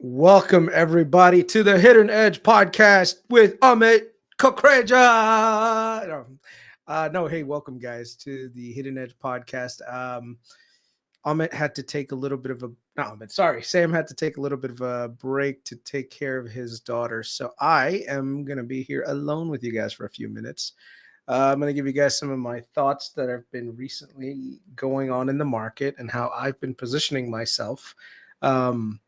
Welcome everybody to the Hidden Edge podcast with Amit Kokreja. Hey, welcome guys to the Hidden Edge podcast. Amit had to take a little bit of a Sam had to take a little bit of a break to take care of his daughter. So I am gonna be here alone with you guys for a few minutes. I'm going to give you guys some of my thoughts that have been recently going on in the market and how I've been positioning myself. Um,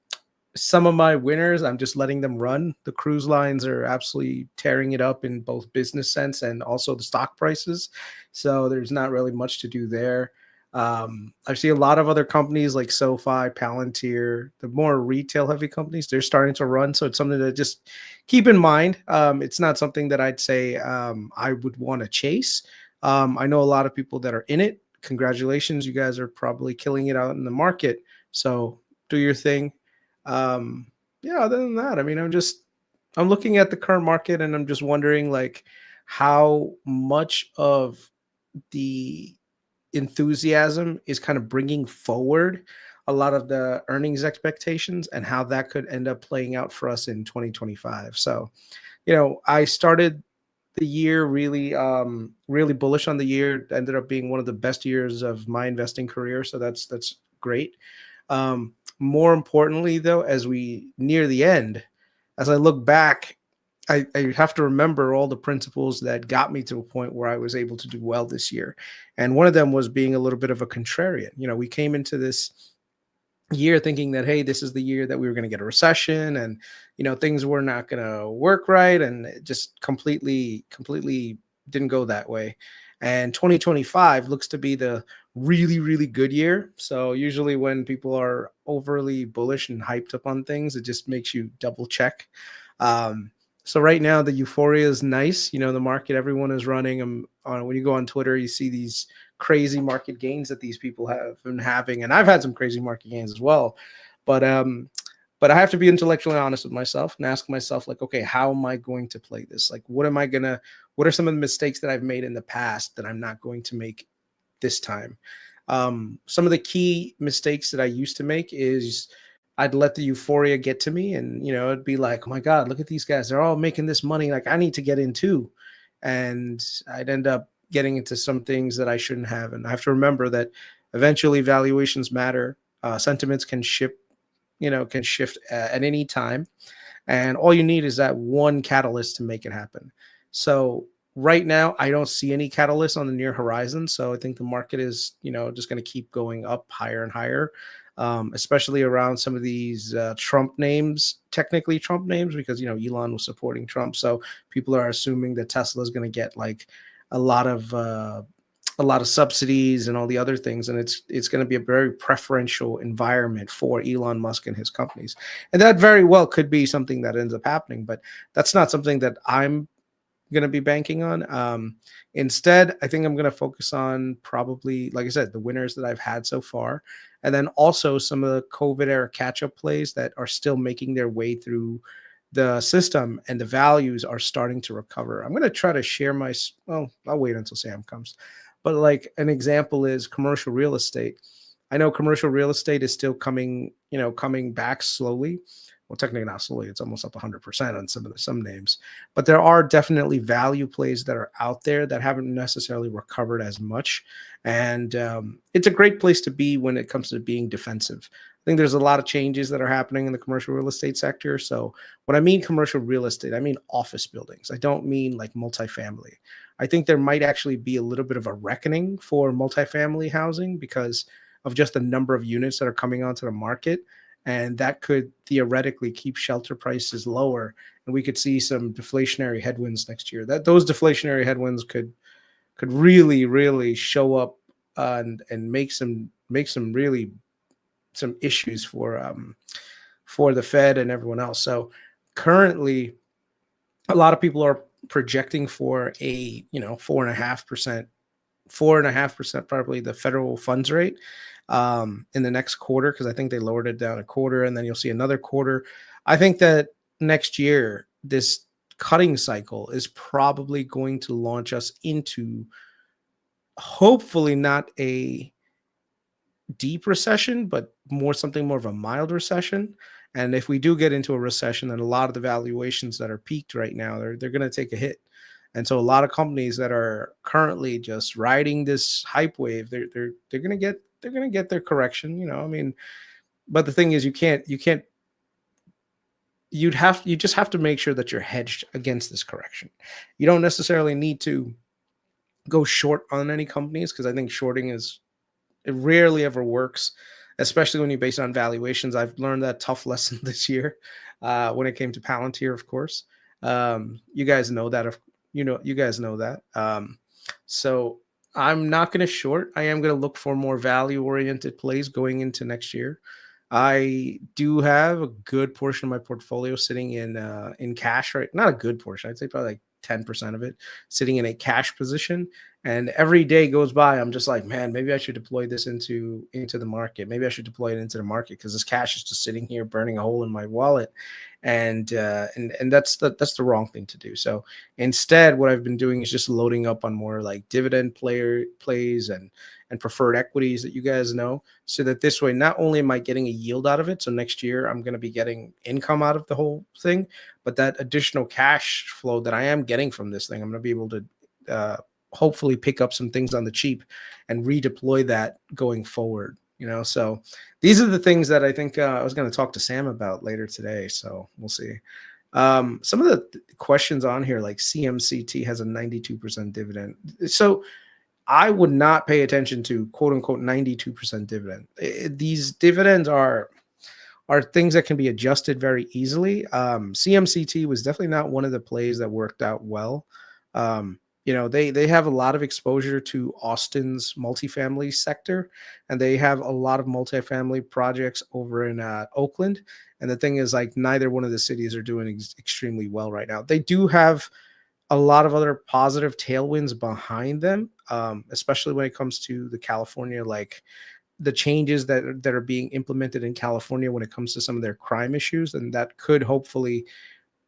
some of my winners, I'm just letting them run. The cruise lines are absolutely tearing it up in both business sense and also the stock prices. So there's not really much to do there. I see a lot of other companies like SoFi, Palantir, the more retail heavy companies, they're starting to run. So it's something to just keep in mind. It's not something that I'd say I would want to chase. I know a lot of people that are in it. Congratulations. You guys are probably killing it out in the market. So do your thing. Yeah, other than that, I mean, I'm looking at the current market and I'm just wondering like how much of the enthusiasm is kind of bringing forward a lot of the earnings expectations and how that could end up playing out for us in 2025. So, I started the year really bullish on the year. It ended up being one of the best years of my investing career. So that's great. More importantly, though, as we near the end, as I look back, I have to remember all the principles that got me to a point where I was able to do well this year. And one of them was being a little bit of a contrarian. We came into this year thinking that, hey, this is the year that we were going to get a recession and, things were not going to work right. And it just completely didn't go that way. And 2025 looks to be the really, really good year. So usually when people are overly bullish and hyped up on things, it just makes you double check. So right now the euphoria is nice. The market, everyone is running. When you go on Twitter, you see these crazy market gains that these people have been having. And I've had some crazy market gains as well. But I have to be intellectually honest with myself and ask myself, like, okay, how am I going to play this? Like, what are some of the mistakes that I've made in the past that I'm not going to make this time? Some of the key mistakes that I used to make is I'd let the euphoria get to me and, it'd be like, oh my God, look at these guys. They're all making this money. Like I need to get in too. And I'd end up getting into some things that I shouldn't have. And I have to remember that eventually valuations matter. Sentiments can shift at any time. And all you need is that one catalyst to make it happen. So right now, I don't see any catalyst on the near horizon. So I think the market is, just going to keep going up higher and higher, especially around some of these Trump names, technically Trump names, because, Elon was supporting Trump. So people are assuming that Tesla is going to get like a lot of subsidies and all the other things. And it's going to be a very preferential environment for Elon Musk and his companies. And that very well could be something that ends up happening, but that's not something that I'm going to be banking on. Instead, I think I'm going to focus on probably, like I said, the winners that I've had so far. And then also some of the COVID era catch-up plays that are still making their way through the system and the values are starting to recover. I'm going to try to share I'll wait until Sam comes. But like an example is commercial real estate. I know commercial real estate is still coming back slowly. Well, technically not slowly. It's almost up 100% on some names. But there are definitely value plays that are out there that haven't necessarily recovered as much. And it's a great place to be when it comes to being defensive. I think there's a lot of changes that are happening in the commercial real estate sector. So when I mean commercial real estate, I mean office buildings. I don't mean like multifamily. I think there might actually be a little bit of a reckoning for multifamily housing because of just the number of units that are coming onto the market. And that could theoretically keep shelter prices lower. And we could see some deflationary headwinds next year. Those deflationary headwinds could really, really show up and make some issues for the Fed and everyone else. So currently, a lot of people are projecting for a 4.5% probably the federal funds rate in the next quarter, because I think they lowered it down a quarter and then you'll see another quarter. I think that next year, this cutting cycle is probably going to launch us into hopefully not a deep recession, but something more of a mild recession. And if we do get into a recession, then a lot of the valuations that are peaked right now, they're going to take a hit. And so a lot of companies that are currently just riding this hype wave, they're going to get their correction. I mean, but the thing is, you just have to make sure that you're hedged against this correction. You don't necessarily need to go short on any companies, because I think shorting it rarely ever works, especially when you base it on valuations. I've learned that tough lesson this year when it came to Palantir, of course. You guys know that. You guys know that. So I'm not going to short. I am going to look for more value-oriented plays going into next year. I do have a good portion of my portfolio sitting in cash, right? Not a good portion. I'd say probably like 10% of it sitting in a cash position. And every day goes by, I'm just like, man, maybe I should deploy this into the market. Maybe I should deploy it into the market, because this cash is just sitting here burning a hole in my wallet. And that's the wrong thing to do. So instead, what I've been doing is just loading up on more like dividend plays and preferred equities that you guys know, so that this way, not only am I getting a yield out of it, so next year I'm going to be getting income out of the whole thing, but that additional cash flow that I am getting from this thing, I'm going to be able to hopefully pick up some things on the cheap and redeploy that going forward. So these are the things that I think I was going to talk to Sam about later today. So we'll see. Some of the questions on here, like CMCT has a 92% dividend. So I would not pay attention to quote unquote 92% dividend. These dividends are things that can be adjusted very easily. CMCT was definitely not one of the plays that worked out well. They have a lot of exposure to Austin's multifamily sector, and they have a lot of multifamily projects over in Oakland. And the thing is, like, neither one of the cities are doing extremely well right now. They do have a lot of other positive tailwinds behind them, especially when it comes to the California, like the changes that are being implemented in California when it comes to some of their crime issues, and that could hopefully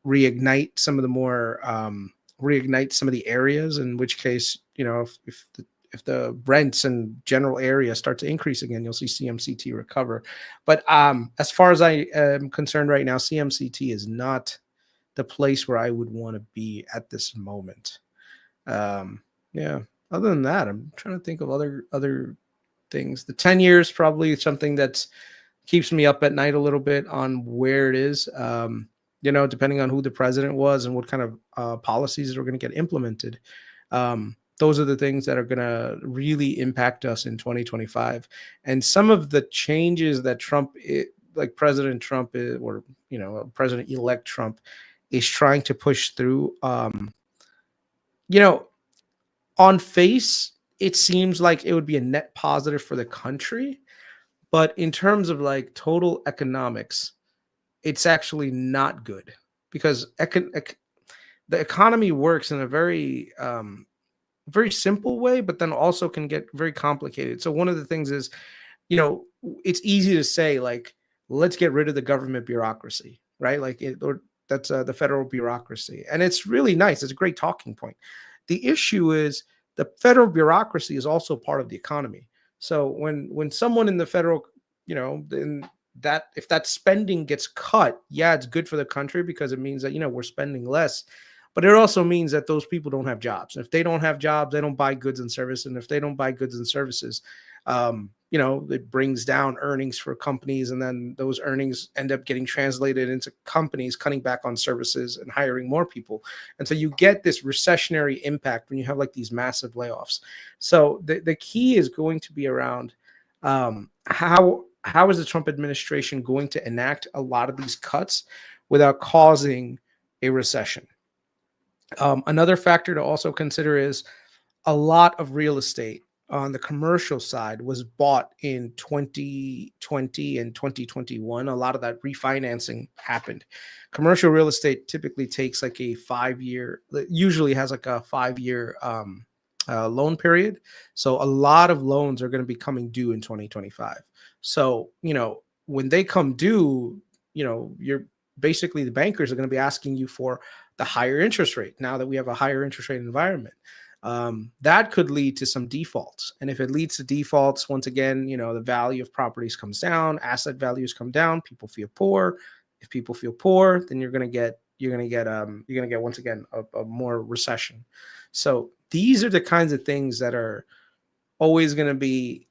reignite some of the areas. In which case, if the rents and general area start to increase again, you'll see CMCT recover. But as far as I am concerned right now, CMCT is not the place where I would want to be at this moment. Yeah. Other than that, I'm trying to think of other things. The 10 years probably something that keeps me up at night a little bit on where it is. Depending on who the president was and what kind of policies are going to get implemented. Those are the things that are going to really impact us in 2025. And some of the changes that President Trump is, or President-elect Trump is trying to push through. On face, it seems like it would be a net positive for the country, but in terms of like total economics, it's actually not good, because the economy works in a very very simple way, but then also can get very complicated. So one of the things is, it's easy to say, like, let's get rid of the government bureaucracy, right? That's the federal bureaucracy. And it's really nice. It's a great talking point. The issue is the federal bureaucracy is also part of the economy. So when someone in the federal, if that spending gets cut, yeah, it's good for the country, because it means that, we're spending less. But it also means that those people don't have jobs. If they don't have jobs, they don't buy goods and services. And if they don't buy goods and services, it brings down earnings for companies. And then those earnings end up getting translated into companies cutting back on services and hiring more people. And so you get this recessionary impact when you have like these massive layoffs. So the key is going to be around how is the Trump administration going to enact a lot of these cuts without causing a recession? Another factor to also consider is a lot of real estate on the commercial side was bought in 2020 and 2021. A lot of that refinancing happened. Commercial real estate typically takes like a 5-year, usually has like a 5-year loan period. So a lot of loans are going to be coming due in 2025. So, when they come due, you're basically, the bankers are going to be asking you for the higher interest rate now that we have a higher interest rate environment. That could lead to some defaults. And if it leads to defaults, once again, the value of properties comes down, asset values come down, people feel poor, If people feel poor, then you're gonna get once again a more recession. So these are the kinds of things that are always going to be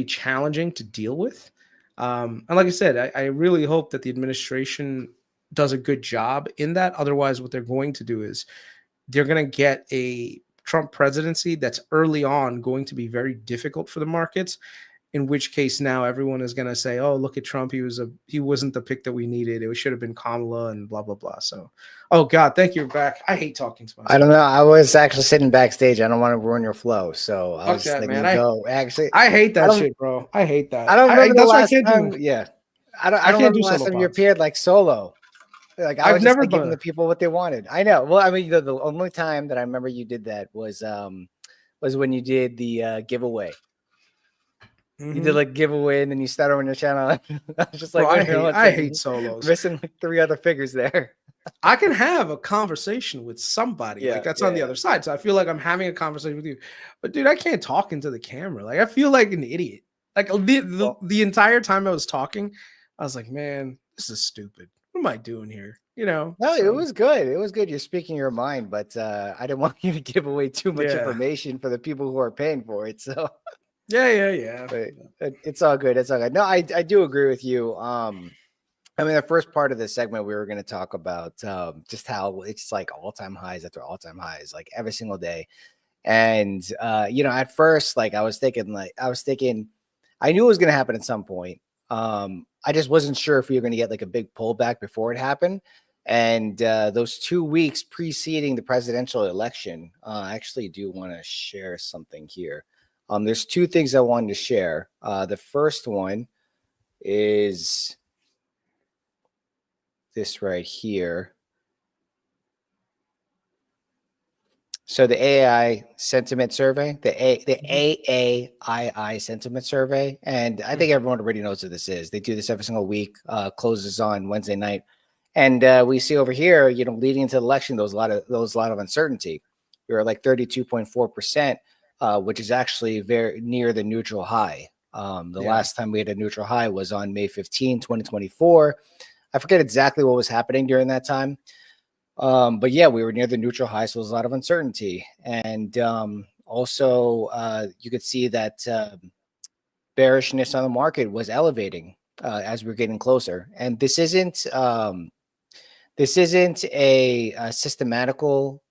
challenging to deal with. And like I said, I really hope that the administration does a good job in that. Otherwise, what they're going to do is they're going to get a Trump presidency that's early on going to be very difficult for the markets. In which case now everyone is going to say, "Oh, look at Trump. He wasn't the pick that we needed. It should have been Kamala," and blah blah blah. So, oh God, thank you. Back. I hate talking to myself. I don't know. I was actually sitting backstage. I don't want to ruin your flow, so I was that, thinking, man. I hate that shit, bro. I hate that. I don't remember the last time. I don't remember the last time you appeared like solo. Like I was just like giving the people what they wanted. I know. Well, I mean, the only time that I remember you did that was when you did the giveaway. You did like giveaway, and then you started on your channel. I was just like, bro, I hate solos. Missing like 3 other figures there. I can have a conversation with somebody like that's on the other side. So I feel like I'm having a conversation with you. But dude, I can't talk into the camera. Like I feel like an idiot. Like the entire time I was talking, I was like, man, this is stupid. What am I doing here? You know? No, it was good. It was good. You're speaking your mind, but I didn't want you to give away too much information for the people who are paying for it. So yeah. But it's all good. It's all good. No, I do agree with you. I mean, the first part of this segment, we were going to talk about just how it's like all-time highs after all-time highs, like every single day. And you know, at first, like I was thinking, I knew it was going to happen at some point. I just wasn't sure if we were going to get like a big pullback before it happened. And those 2 weeks preceding the presidential election, I actually do want to share something here. There's 2 things I wanted to share. The first one is this right here. So the AAI sentiment survey, the AAII sentiment survey, and I think everyone already knows what this is. They do this every single week, closes on Wednesday night. And we see over here, you know, leading into the election, there was a lot of uncertainty. We were like 32.4%, which is actually very near the neutral high. The last time we had a neutral high was on May 15, 2024. I forget exactly what was happening during that time. But yeah, we were near the neutral high, so there was a lot of uncertainty. And also, you could see that bearishness on the market was elevating as we're getting closer. And this isn't a systematical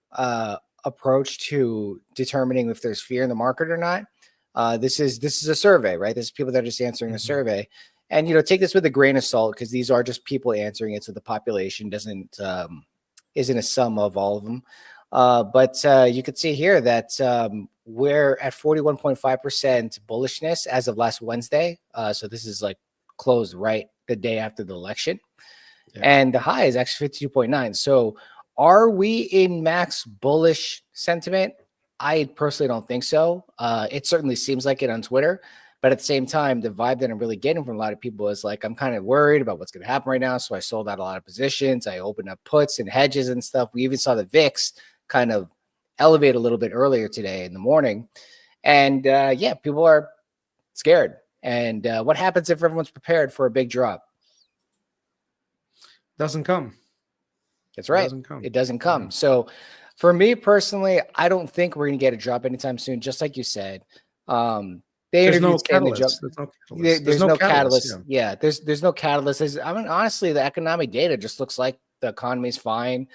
approach to determining if there's fear in the market or not. This is a survey, right? This is people that are just answering a survey. And, you know, take this with a grain of salt because these are just people answering it. So the population isn't a sum of all of them. But you could see here that we're at 41.5% bullishness as of last Wednesday. So this is like closed right the day after the election. And the high is actually 52.9. So are we in max bullish sentiment? I personally don't think so. It certainly seems like it on Twitter. But at the same time, the vibe that I'm really getting from a lot of people is like, I'm kind of worried about what's going to happen right now. So I sold out a lot of positions. I opened up puts and hedges and stuff. We even saw the VIX kind of elevate a little bit earlier today in the morning. And yeah, people are scared. And what happens if everyone's prepared for a big drop? Doesn't come. That's right. It doesn't come. So for me personally, I don't think we're going to get a drop anytime soon. Just like you said, there's no catalyst. There's no catalyst. Yeah, there's no catalyst. I mean, honestly, the economic data just looks like the economy's fine.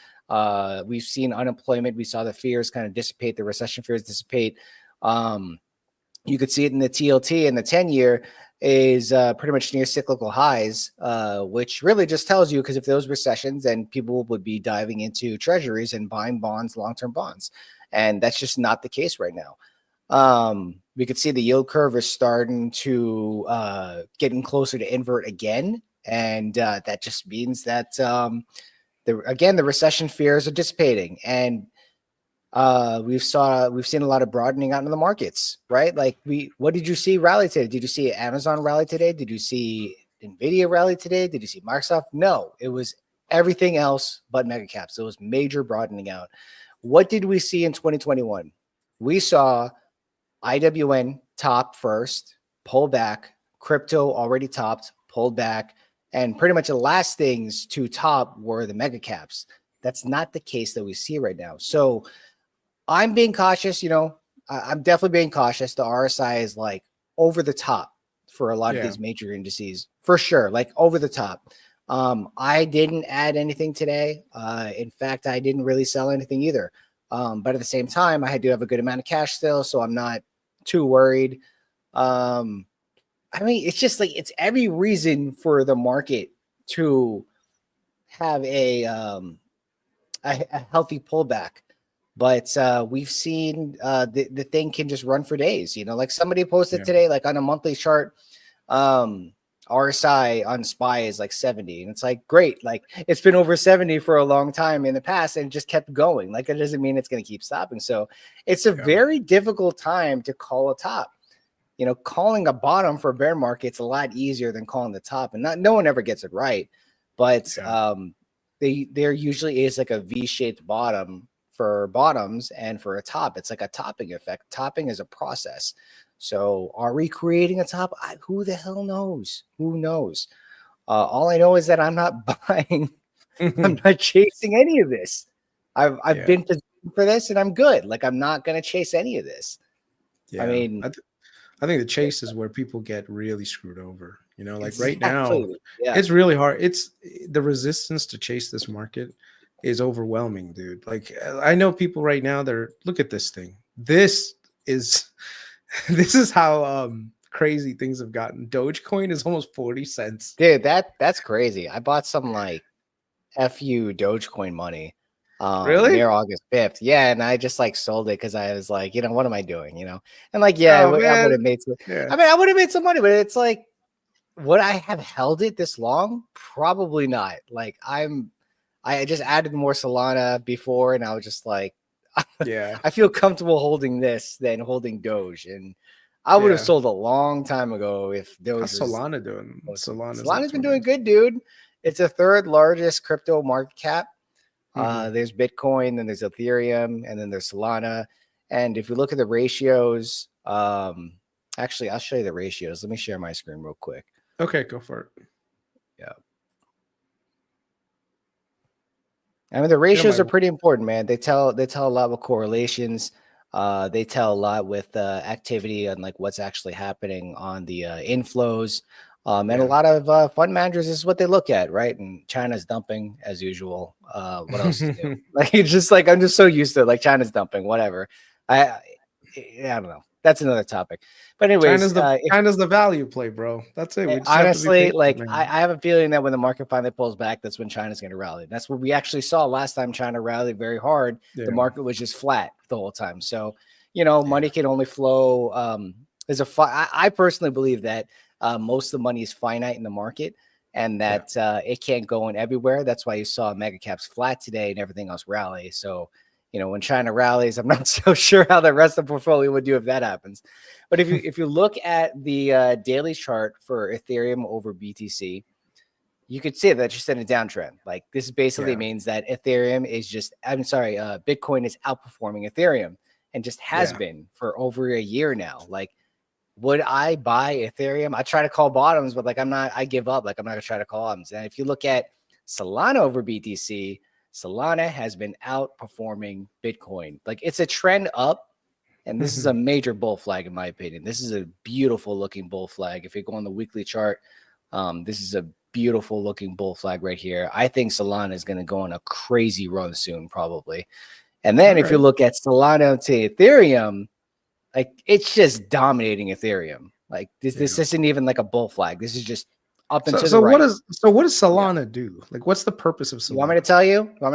We've seen unemployment. We saw the fears kind of dissipate, the recession fears dissipate. You could see it in the TLT, and the 10-year is pretty much near cyclical highs, which really just tells you, because if there was recessions, then people would be diving into treasuries and buying bonds, long-term bonds. And that's just not the case right now. We could see the yield curve is starting to getting closer to invert again. And that just means that, the recession fears are dissipating. And we've seen a lot of broadening out in the markets, right? Like what did you see rally today? Did you see Amazon rally today? Did you see NVIDIA rally today? Did you see Microsoft? No, it was everything else but mega caps. It was major broadening out. What did we see in 2021? We saw IWN top first, pull back, crypto already topped, pulled back, and pretty much the last things to top were the mega caps. That's not the case that we see right now. So I'm being cautious. I'm definitely being cautious. The RSI is like over the top for a lot of these major indices, for sure, like over the top. I didn't add anything today. In fact, I didn't really sell anything either. But at the same time, I do have a good amount of cash still, so I'm not too worried. It's just like it's every reason for the market to have a healthy pullback. But we've seen the thing can just run for days. Like somebody posted today, like on a monthly chart, RSI on SPY is like 70. And it's like, great. Like it's been over 70 for a long time in the past and it just kept going. Like it doesn't mean it's going to keep stopping. So it's a very difficult time to call a top. Calling a bottom for a bear market's a lot easier than calling the top. And no one ever gets it right. But there usually is like a V-shaped bottom for bottoms, and for a top, it's like a topping effect. Topping is a process. So are we creating a top? Who the hell knows? Who knows? All I know is that I'm not buying. I'm not chasing any of this. I've been positioned for this and I'm good. Like I'm not going to chase any of this. Yeah. I think the chase is where people get really screwed over. Like right now, it's really hard. It's the resistance to chase this market is overwhelming, dude. Like I know people right now, look at this thing. This is how crazy things have gotten. Dogecoin is almost 40 cents. Dude, that's crazy. I bought some like FU Dogecoin money. Really? Near August 5th. Yeah, and I just like sold it because I was like, what am I doing? And like, I would have made some. I would have made some money, but it's like, would I have held it this long? Probably not. Like I just added more Solana before, and I was just like, I feel comfortable holding this than holding Doge, and I would have sold a long time ago if Doge. How's Solana doing? Solana's been doing good, dude. It's the third largest crypto market cap. There's Bitcoin, then there's Ethereum, and then there's Solana. And if you look at the ratios, actually, I'll show you the ratios. Let me share my screen real quick. Okay, go for it. Yeah. The ratios are pretty important, man. They tell a lot with correlations. They tell a lot with activity and like what's actually happening on the inflows. And a lot of fund managers is what they look at, right? And China's dumping as usual. What else is new? Like it's just like I'm just so used to it. Like China's dumping, whatever. I don't know. That's another topic. But anyways, China's the value play, bro. That's it. Honestly, like I have a feeling that when the market finally pulls back, that's when China's going to rally. That's what we actually saw last time China rallied very hard. The market was just flat the whole time. So, money can only flow. I personally believe that most of the money is finite in the market and that it can't go in everywhere. That's why you saw mega caps flat today and everything else rally. So, when China rallies, I'm not so sure how the rest of the portfolio would do if that happens. But if you look at the daily chart for Ethereum over BTC, you could see that just in a downtrend. Like this basically means that Ethereum is Bitcoin is outperforming Ethereum and just has been for over a year now. Like, would I buy Ethereum? I try to call bottoms, but like I give up. Like I'm not gonna try to call bottoms. And if you look at Solana over BTC, Solana has been outperforming Bitcoin. Like it's a trend up, and this is a major bull flag in my opinion. This is a beautiful looking bull flag. If you go on the weekly chart, this is a beautiful looking bull flag right here. I think Solana is going to go on a crazy run soon, probably. And then if you look at Solana to Ethereum, like it's just dominating Ethereum. Like this isn't even like a bull flag. This is just up and to the right. What does Solana do? Like, what's the purpose of Solana? You want me to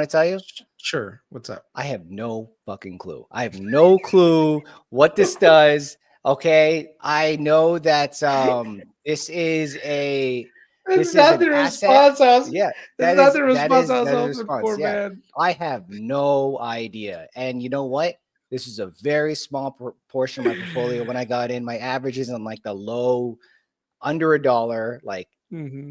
tell you? Sure. What's up? I have no fucking clue. I have no clue what this does. Okay. I know that this is not the response I was. Yeah. That's not the response I was hoping for, man. I have no idea. And you know what? This is a very small portion of my portfolio. When I got in, my average is on like the low under $1, like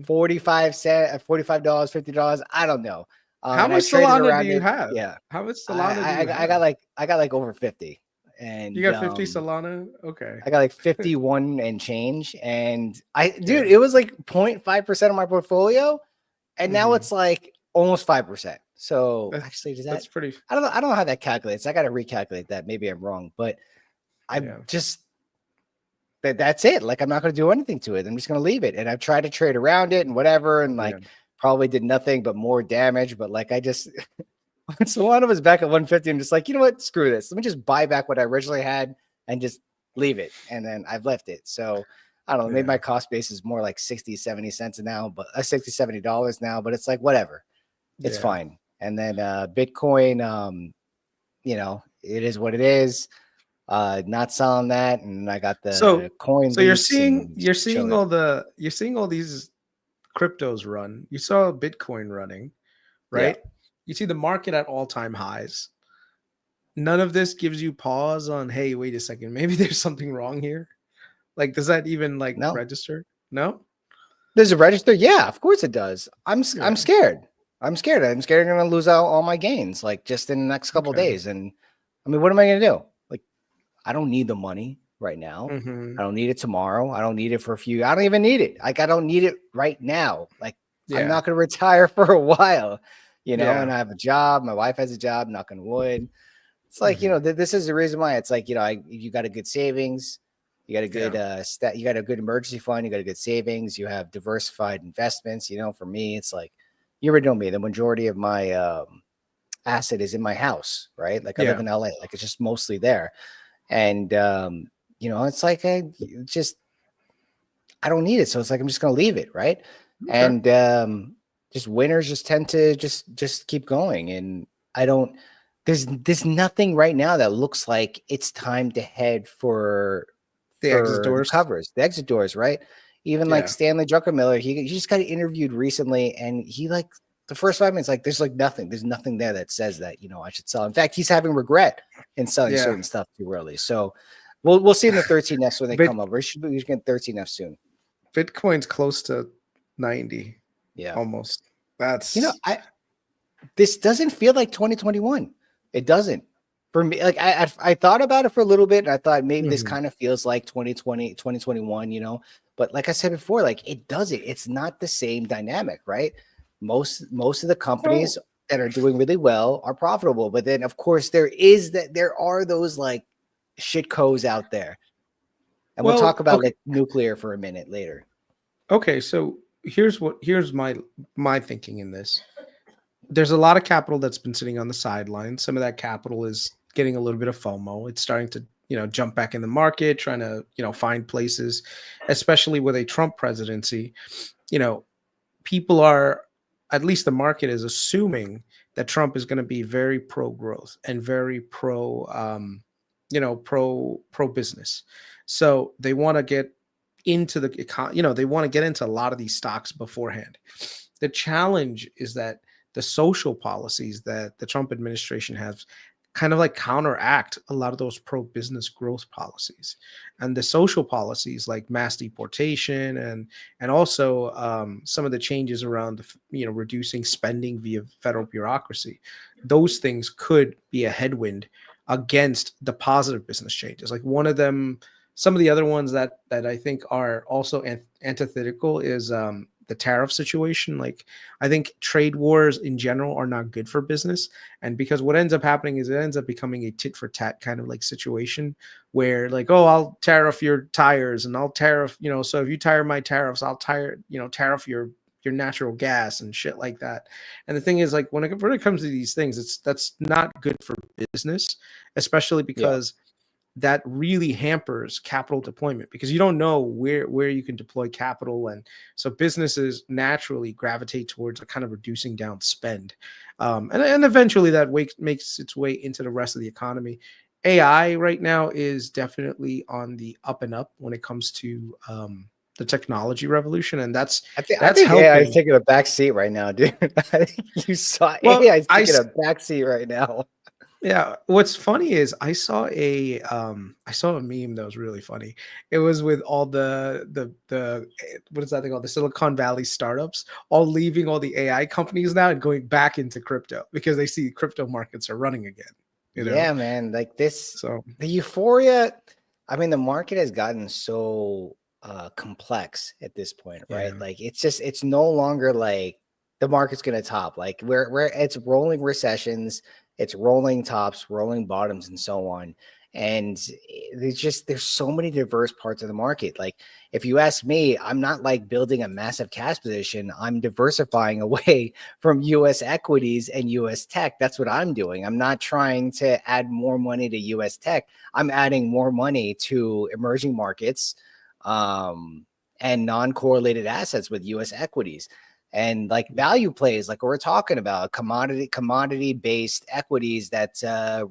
45 cents, $45, $50. I don't know. How much Solana do you have? Yeah. How much Solana do you have? I got like over 50. And you got 50 Solana? Okay. I got like 51 and change. And dude, it was like 0.5% of my portfolio. And now it's like almost 5%. So actually, that's pretty. I don't know how that calculates. I got to recalculate that. Maybe I'm wrong, but that's it. Like, I'm not going to do anything to it. I'm just going to leave it. And I've tried to trade around it and whatever. And like, probably did nothing but more damage. But like, I just, so one of us back at 150, I'm just like, you know what? Screw this. Let me just buy back what I originally had and just leave it. And then I've left it. So I don't know, maybe my cost base is more like 60, 70 cents now, but $60, $70 now, but it's like, whatever, it's fine. And then Bitcoin, you know, it is what it is. Not selling that. And I got the coin. So you're seeing all these cryptos run. You saw Bitcoin running, right? Yeah. You see the market at all-time highs. None of this gives you pause on, hey, wait a second, maybe there's something wrong here. Like, does that even register? No. Does it register? Yeah, of course it does. I'm scared. I'm scared I'm going to lose out all my gains, like just in the next couple of days. And I mean, what am I going to do? Like, I don't need the money right now. I don't need it tomorrow. I don't need it for I don't even need it. Like, I don't need it right now. Like, I'm not going to retire for a while, you know, and I have a job. My wife has a job, knock on wood. It's like, you know, this is the reason why it's like, you know, you got a good savings. You got a good you got a good emergency fund, you got a good savings, you have diversified investments. You know, for me, it's like, you already know me, the majority of my asset is in my house, right? Like, I live in LA, like, it's just mostly there. And you know, it's like I don't need it. So it's like, I'm just gonna leave it, right? And just winners just tend to just keep going. And there's nothing right now that looks like it's time to head for the exit doors, the exit doors, right? Even like Stanley Druckenmiller, he just got interviewed recently, and he, like, the first 5 minutes, like, there's nothing there that says that, you know, I should sell. In fact, he's having regret in selling certain stuff too early. So we'll see in the 13Fs when they come up. We should get 13F soon. Bitcoin's close to 90. Yeah, almost. That's, you know, this doesn't feel like 2021. It doesn't. For me, like, I thought about it for a little bit, and I thought maybe this kind of feels like 2020, 2021, you know. But like I said before, like, it doesn't. It's not the same dynamic, right? Most of the companies that are doing really well are profitable, but then of course there are those like shitcos out there, and we'll talk about like nuclear for a minute later. Okay, so here's my thinking in this. There's a lot of capital that's been sitting on the sidelines. Some of that capital is getting a little bit of FOMO. It's starting to, you know, jump back in the market, trying to, you know, find places, especially with a Trump presidency. You know, people are, at least the market is assuming that Trump is going to be very pro-growth and very pro business. So they want to get into they want to get into a lot of these stocks beforehand. The challenge is that the social policies that the Trump administration has kind of like counteract a lot of those pro-business growth policies. And the social policies like mass deportation and also some of the changes around, you know, reducing spending via federal bureaucracy, those things could be a headwind against the positive business changes. Like, one of them, some of the other ones that I think are also antithetical is the tariff situation. Like, I think trade wars in general are not good for business. And because what ends up happening is it ends up becoming a tit for tat kind of like situation where, like, oh, I'll tariff your tires and I'll tariff, you know, so if you tire my tariffs, I'll tariff your natural gas and shit like that. And the thing is, like, when it comes to these things, that's not good for business, especially because that really hampers capital deployment, because you don't know where you can deploy capital. And so businesses naturally gravitate towards a kind of reducing down spend. And eventually that makes its way into the rest of the economy. AI right now is definitely on the up and up when it comes to the technology revolution. And I think AI is taking a back seat right now, dude. I think you saw AI is taking a back seat right now. Yeah, what's funny is I saw a meme that was really funny. It was with all the what is that thing called? The Silicon Valley startups all leaving all the AI companies now and going back into crypto because they see crypto markets are running again. Yeah, man. Like this, So the euphoria. I mean, the market has gotten so complex at this point, right? Like it's no longer like the market's gonna top. Like it's rolling recessions, it's rolling tops, rolling bottoms, and so on. And there's so many diverse parts of the market. Like if you ask me, I'm not like building a massive cash position. I'm diversifying away from US equities and US tech. That's what I'm doing. I'm not trying to add more money to US tech. I'm adding more money to emerging markets and non-correlated assets with US equities. And like value plays, like we're talking about, commodity based equities that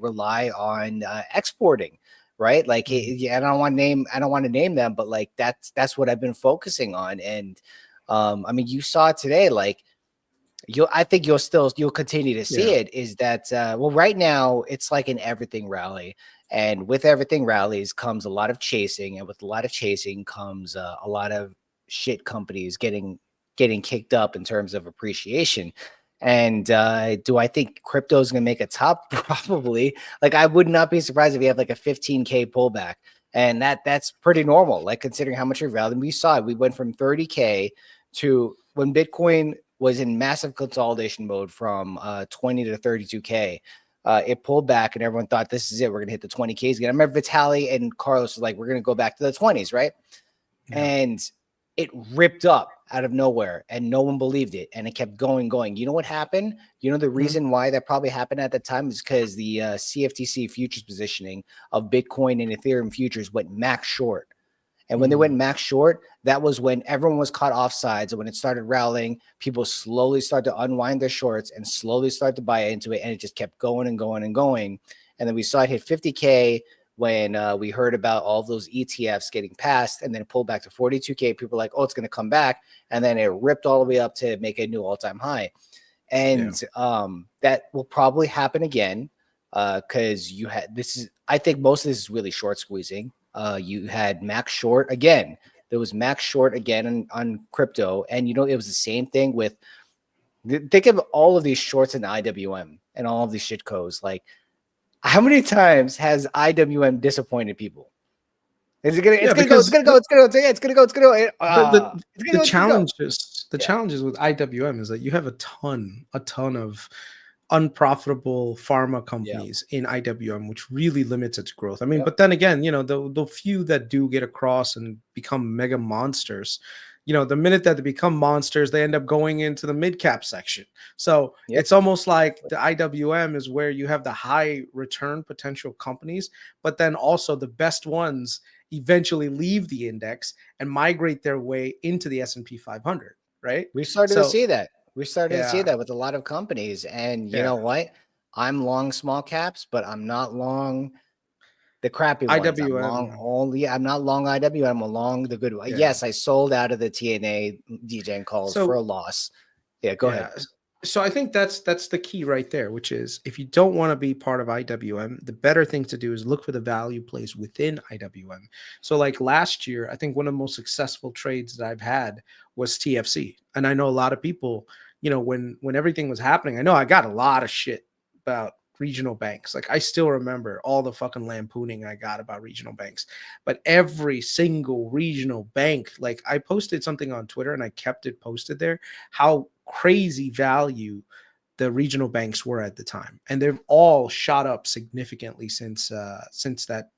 rely on exporting, right? Like, yeah, I don't want to name them, but like that's what I've been focusing on. And I mean, you saw it today, like I think you'll continue to see it. Is that well, right now it's like an everything rally, and with everything rallies comes a lot of chasing, and with a lot of chasing comes a lot of shit companies getting kicked up in terms of appreciation. And do I think crypto is going to make a top? Probably. Like I would not be surprised if you have like a 15K pullback, and that's pretty normal. Like considering how much you're valued, we saw it. We went from 30K to when Bitcoin was in massive consolidation mode from 20 to 32K. It pulled back and everyone thought this is it. We're going to hit the 20Ks again. I remember Vitaly and Carlos was like, we're going to go back to the 20s, right? And it ripped up out of nowhere and no one believed it. And it kept going. You know what happened? You know, the reason why that probably happened at the time is because the CFTC futures positioning of Bitcoin and Ethereum futures went max short. And when they went max short, that was when everyone was caught offsides. And when it started rallying, people slowly started to unwind their shorts and slowly start to buy into it. And it just kept going and going and going. And then we saw it hit 50K when we heard about all those ETFs getting passed, and then it pulled back to 42K. People were like, oh, it's going to come back. And then it ripped all the way up to make a new all-time high. And that will probably happen again because you had I think most of this is really short squeezing. You had max short again. There was max short again on crypto. And, you know, it was the same thing with, think of all of these shorts in IWM and all of these shitcos. Like, how many times has IWM disappointed people? Is it gonna? It's gonna go. It's gonna go. It's gonna go. It's gonna go. It's gonna go. The challenges with IWM is that you have a ton of unprofitable pharma companies in IWM, which really limits its growth. I mean, but then again, you know, the few that do get across and become mega monsters, you know, the minute that they become monsters, they end up going into the mid cap section. So it's almost like the IWM is where you have the high return potential companies, but then also the best ones eventually leave the index and migrate their way into the S&P 500, right? We started to see that. We started to see that with a lot of companies. And you know what? I'm long small caps, but I'm not long the crappy ones. I'm not long IWM. I'm long the good one. Yes, I sold out of the TNA DJing calls for a loss. Yeah, go ahead. So I think that's the key right there, which is if you don't want to be part of IWM, the better thing to do is look for the value plays within IWM. So like last year, I think one of the most successful trades that I've had was TFC. And I know a lot of people, you know, when everything was happening, I know I got a lot of shit about regional banks. Like I still remember all the fucking lampooning I got about regional banks, but every single regional bank, like I posted something on Twitter and I kept it posted there, how crazy value the regional banks were at the time, and they've all shot up significantly since that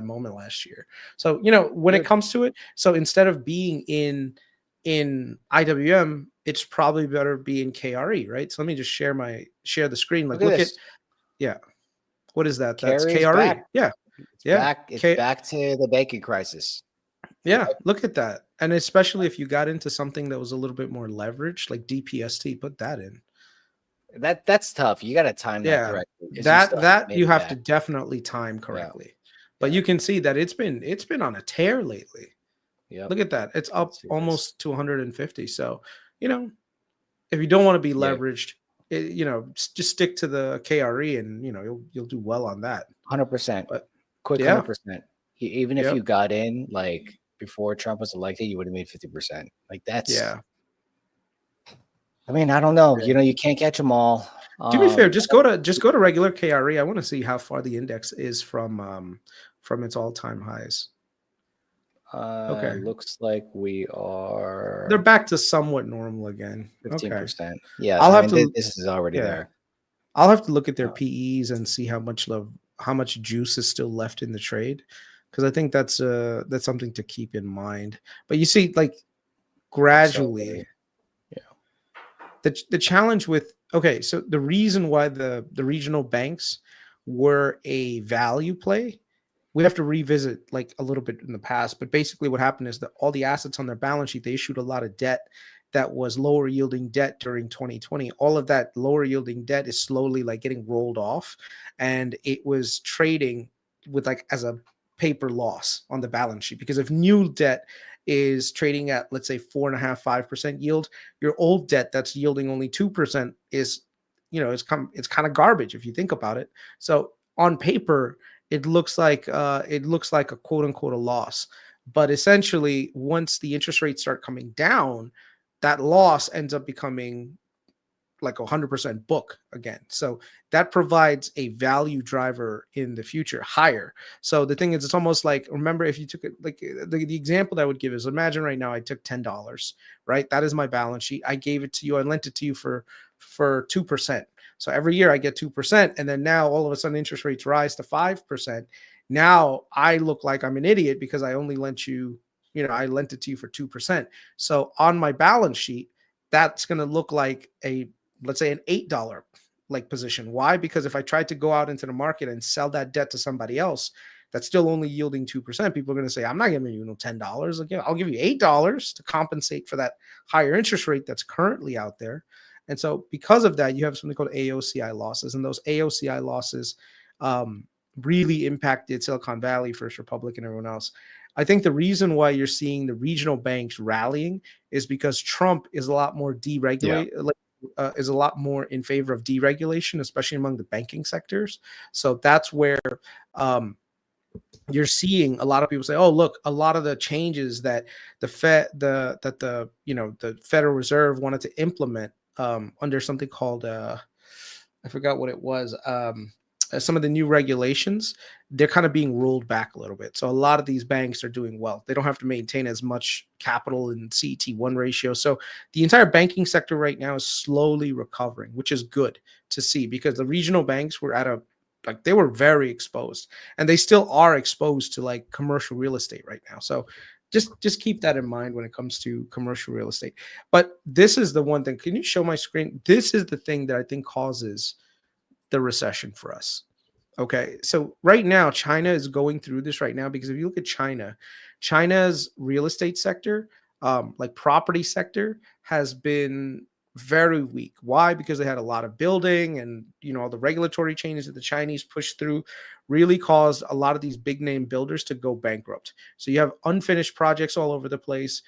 moment last year. So, you know, when it comes to it, so instead of being in IWM, it's probably better be in KRE, right? So let me just share the screen. Like, look at what is that? That's KRE. Back. Yeah, It's back to the banking crisis. Yeah, look at that. And especially if you got into something that was a little bit more leveraged, like DPST, put that in. That's tough. You got to time that correctly. That you have to definitely time correctly. But you can see that it's been on a tear lately. Yeah. Look at that. It's up almost to 150. So, you know, if you don't want to be leveraged, you know, just stick to the KRE and, you know, you'll do well on that. 100%. But quick 100%. Even if you got in like before Trump was elected, you would have made 50%. Like that's I mean, I don't know. You know, you can't catch them all. To be fair, just go to regular KRE. I want to see how far the index is from its all-time highs. Okay, looks like we are. They're back to somewhat normal again. 15%. Okay. Yeah, I mean, this is already there. I'll have to look at their PEs and see how much juice is still left in the trade, because I think that's something to keep in mind. But you see, like, gradually, the challenge with so the reason why the regional banks were a value play, we have to revisit like a little bit in the past. But basically, what happened is that all the assets on their balance sheet, they issued a lot of debt that was lower yielding debt during 2020. All of that lower yielding debt is slowly like getting rolled off, and it was trading with like as a paper loss on the balance sheet, because if new debt is trading at, let's say, 4.5%, 5% yield, your old debt that's yielding only 2% is, it's kind of garbage if you think about it. So on paper, it looks like a quote unquote a loss, but essentially once the interest rates start coming down, that loss ends up becoming like 100% book again. So that provides a value driver in the future higher. So the thing is, it's almost like, remember, if you took it, like the example that I would give is, imagine right now I took $10, right? That is my balance sheet. I gave it to you. I lent it to you for 2%. So every year I get 2%. And then now all of a sudden interest rates rise to 5%. Now I look like I'm an idiot because I only lent you, I lent it to you for 2%. So on my balance sheet, that's going to look like let's say an $8 like position. Why? Because if I tried to go out into the market and sell that debt to somebody else that's still only yielding 2%, people are going to say, I'm not giving you $10. Like, I'll give you $8 to compensate for that higher interest rate that's currently out there. And so because of that, you have something called AOCI losses. And those AOCI losses really impacted Silicon Valley, First Republic, and everyone else. I think the reason why you're seeing the regional banks rallying is because Trump is a lot more deregulated, is a lot more in favor of deregulation, especially among the banking sectors. So that's where you're seeing a lot of people say, "Oh, look, a lot of the changes that the Federal Reserve wanted to implement under something called I forgot what it was." Some of the new regulations, they're kind of being rolled back a little bit. So a lot of these banks are doing well. They don't have to maintain as much capital and CET1 ratio. So the entire banking sector right now is slowly recovering, which is good to see, because the regional banks were they were very exposed, and they still are exposed to like commercial real estate right now. So just keep that in mind when it comes to commercial real estate. But this is the one thing. Can you show my screen? This is the thing that I think causes the recession for us. Okay. So right now, China is going through this right now, because if you look at China's real estate sector, like property sector, has been very weak. Why? Because they had a lot of building, and all the regulatory changes that the Chinese pushed through really caused a lot of these big name builders to go bankrupt. So you have unfinished projects all over the place.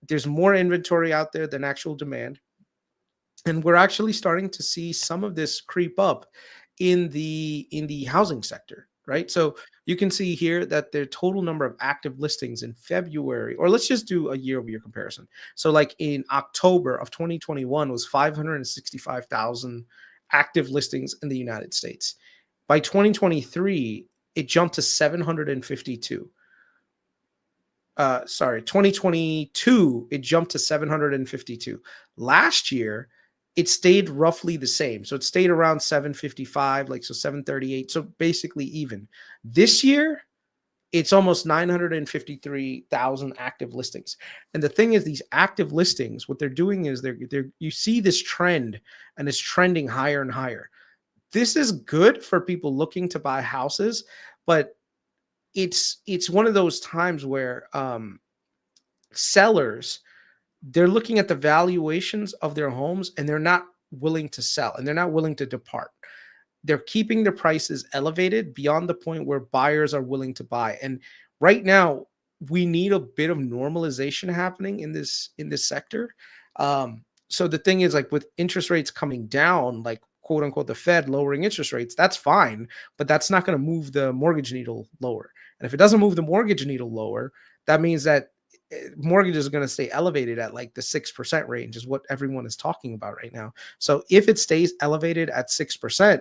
There's more inventory out there than actual demand. And we're actually starting to see some of this creep up in the housing sector, right? So you can see here that the total number of active listings in February, or let's just do a year-over-year comparison. So like in October of 2021 was 565,000 active listings in the United States. By 2023, it jumped to 752. 2022, it jumped to 752. Last year, it stayed roughly the same. So it stayed around 755, like, so 738. So basically even. This year, it's almost 953,000 active listings. And the thing is, these active listings, what they're doing is you see this trend, and it's trending higher and higher. This is good for people looking to buy houses, but it's one of those times where sellers, they're looking at the valuations of their homes, and they're not willing to sell, and they're not willing to depart. They're keeping their prices elevated beyond the point where buyers are willing to buy. And right now, we need a bit of normalization happening in this sector. So the thing is, like, with interest rates coming down, like, quote unquote, the Fed lowering interest rates, that's fine, but that's not going to move the mortgage needle lower. And if it doesn't move the mortgage needle lower, that means that mortgages are going to stay elevated at like the 6% range is what everyone is talking about right now. So if it stays elevated at 6%,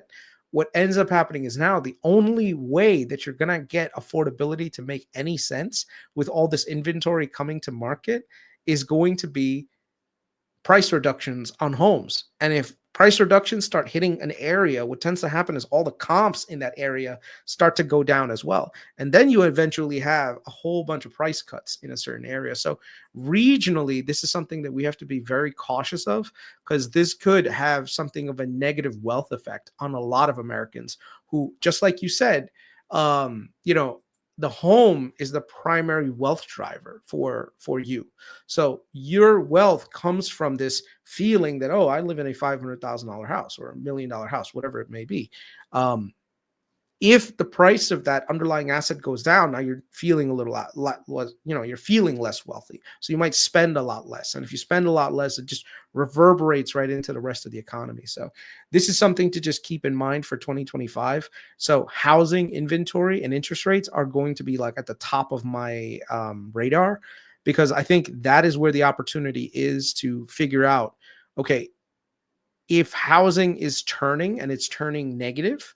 what ends up happening is now the only way that you're going to get affordability to make any sense with all this inventory coming to market is going to be price reductions on homes. And if price reductions start hitting an area, what tends to happen is all the comps in that area start to go down as well. And then you eventually have a whole bunch of price cuts in a certain area. So regionally, this is something that we have to be very cautious of, because this could have something of a negative wealth effect on a lot of Americans who, just like you said, the home is the primary wealth driver for you. So your wealth comes from this feeling that, oh, I live in a $500,000 house or $1 million house, whatever it may be. If the price of that underlying asset goes down, now you're feeling a little you're feeling less wealthy. So you might spend a lot less. And if you spend a lot less, it just reverberates right into the rest of the economy. So this is something to just keep in mind for 2025. So housing inventory and interest rates are going to be like at the top of my radar, because I think that is where the opportunity is to figure out, okay, if housing is turning and it's turning negative,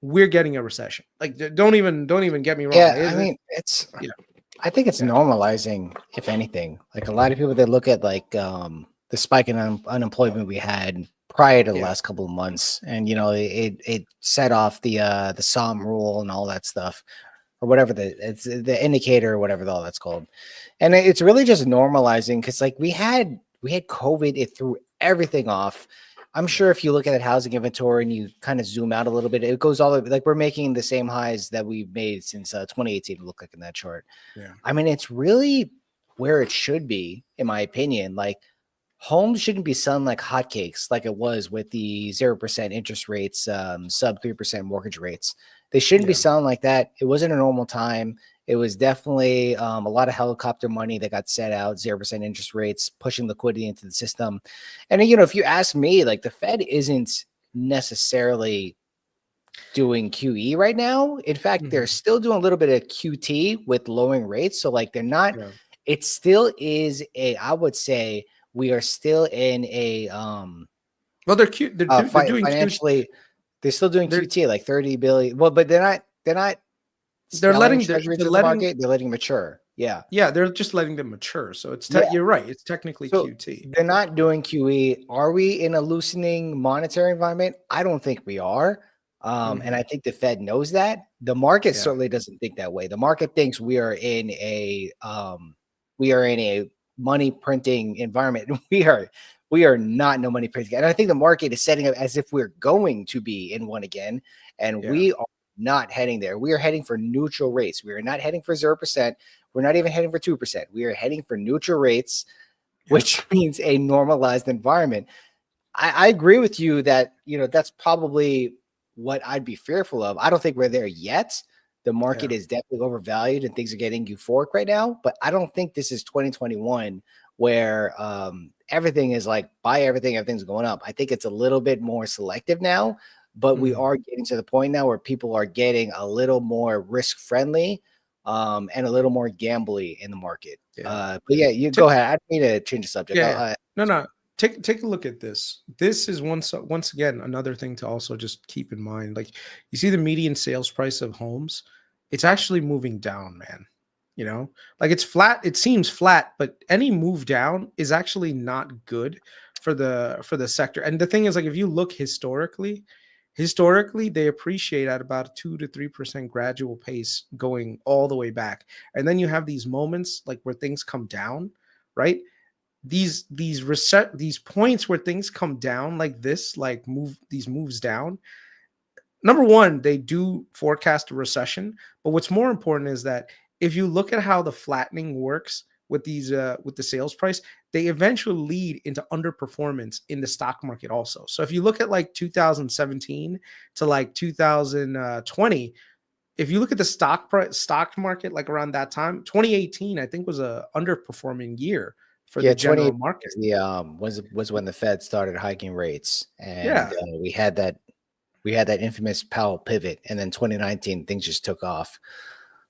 we're getting a recession. Like, don't even get me wrong. Yeah, I mean, I think it's normalizing, if anything. Like a lot of people that look at like the spike in unemployment we had prior to the last couple of months, and it set off the SOM rule and all that stuff, or whatever it's the indicator or whatever all that's called. And it's really just normalizing, because like we had COVID, it threw everything off. I'm sure if you look at that housing inventory and you kind of zoom out a little bit, it goes all the way, like we're making the same highs that we've made since 2018, look like in that chart. Yeah. I mean, it's really where it should be, in my opinion. Like homes shouldn't be selling like hotcakes like it was with the 0% interest rates, sub 3% mortgage rates. They shouldn't be selling like that. It wasn't a normal time. It was definitely a lot of helicopter money that got set out, 0% interest rates, pushing liquidity into the system. And, if you ask me, like the Fed isn't necessarily doing QE right now. In fact, they're still doing a little bit of QT with lowering rates. So like they're not, it still is I would say we are still in a, well, they're cute. They're doing financially, they're still doing QT like 30 billion. Well, but they're not. They're letting the market. They're letting mature. Yeah. They're just letting them mature. So it's you're right. It's technically QT. They're not doing QE. Are we in a loosening monetary environment? I don't think we are. And I think the Fed knows that. The market certainly doesn't think that way. The market thinks we are in a money printing environment. We are not no money printing. And I think the market is setting up as if we're going to be in one again. And we are not heading there. We are heading for neutral rates. We are not heading for 0%. We're not even heading for 2%. We are heading for neutral rates, which means a normalized environment. I agree with you that, that's probably what I'd be fearful of. I don't think we're there yet. The market is definitely overvalued and things are getting euphoric right now, but I don't think this is 2021 where everything is like buy everything, everything's going up. I think it's a little bit more selective now. But we are getting to the point now where people are getting a little more risk friendly and a little more gambly in the market. But you go ahead. I don't need to change the subject. No. Take a look at this. This is once again another thing to also just keep in mind. Like you see the median sales price of homes, it's actually moving down, man. Like it's flat. It seems flat, but any move down is actually not good for the sector. And the thing is, like if you look historically, they appreciate at about a 2 to 3% gradual pace going all the way back. And then you have these moments like where things come down, right? These points where things come down like this, like moves down. Number one, they do forecast a recession. But what's more important is that if you look at how the flattening works with with the sales price, they eventually lead into underperformance in the stock market also. So if you look at like 2017 to like 2020, if you look at the stock market, like around that time, 2018, I think was a underperforming year for the general market. Was when the Fed started hiking rates, and we had that infamous Powell pivot, and then 2019 things just took off.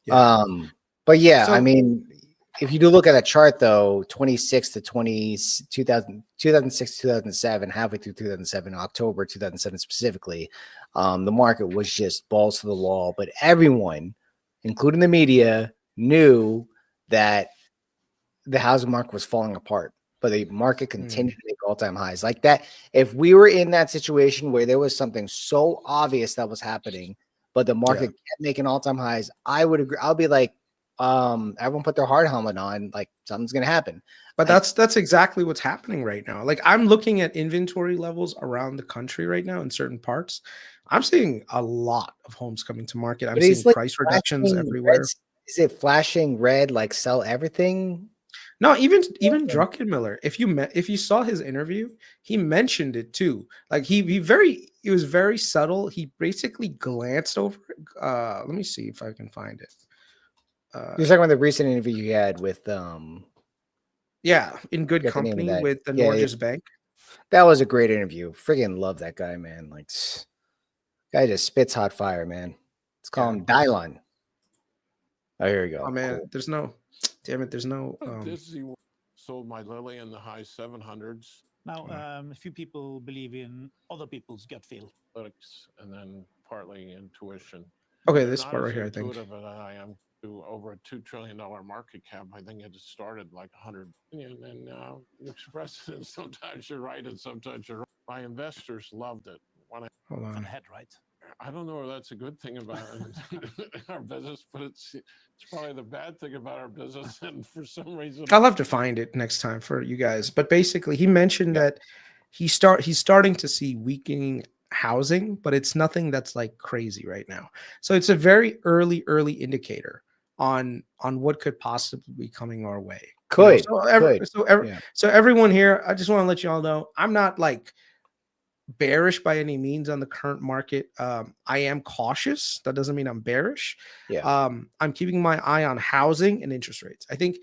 But I mean, if you do look at a chart though, 26 to 2006, 2007, halfway through 2007, October 2007 specifically, the market was just balls to the wall. But everyone, including the media, knew that the housing market was falling apart. But the market continued to make all-time highs like that. If we were in that situation where there was something so obvious that was happening, but the market kept making all-time highs, I would agree. I'll be like, everyone put their hard helmet on, like something's gonna happen. But that's exactly what's happening right now. Like I'm looking at inventory levels around the country right now in certain parts. I'm seeing a lot of homes coming to market. I'm seeing like price reductions everywhere. Is it flashing red like sell everything? No, even Druckenmiller. If you saw his interview, he mentioned it too. Like it was very subtle. He basically glanced over it. Let me see if I can find it. You're talking about the recent interview you had with yeah, in good company with the Norges Bank. That was a great interview. Friggin' love that guy, man. Like guy just spits hot fire, man. Let's call him Dylon. Oh, here we go. Oh man, there's no Disney sold my Lily in the high 700s. Now, a few people believe in other people's gut feel. And then partly intuition. Okay, this part right here, I think. I am to over a $2 trillion market cap. I think it started like 100 million, and you express it. Sometimes you're right, and sometimes you're wrong. My investors loved it. Hold on. Ahead, right? I don't know if that's a good thing about our business, but it's probably the bad thing about our business. And for some reason, I'll have to find it next time for you guys. But basically, he mentioned that he's starting to see weakening housing, but it's nothing that's like crazy right now. So it's a very early indicator on what could possibly be coming our way. So everyone here, I just want to let you all know, I'm not like bearish by any means on the current market. I am cautious. That doesn't mean I'm bearish. I'm keeping my eye on housing and interest rates. I think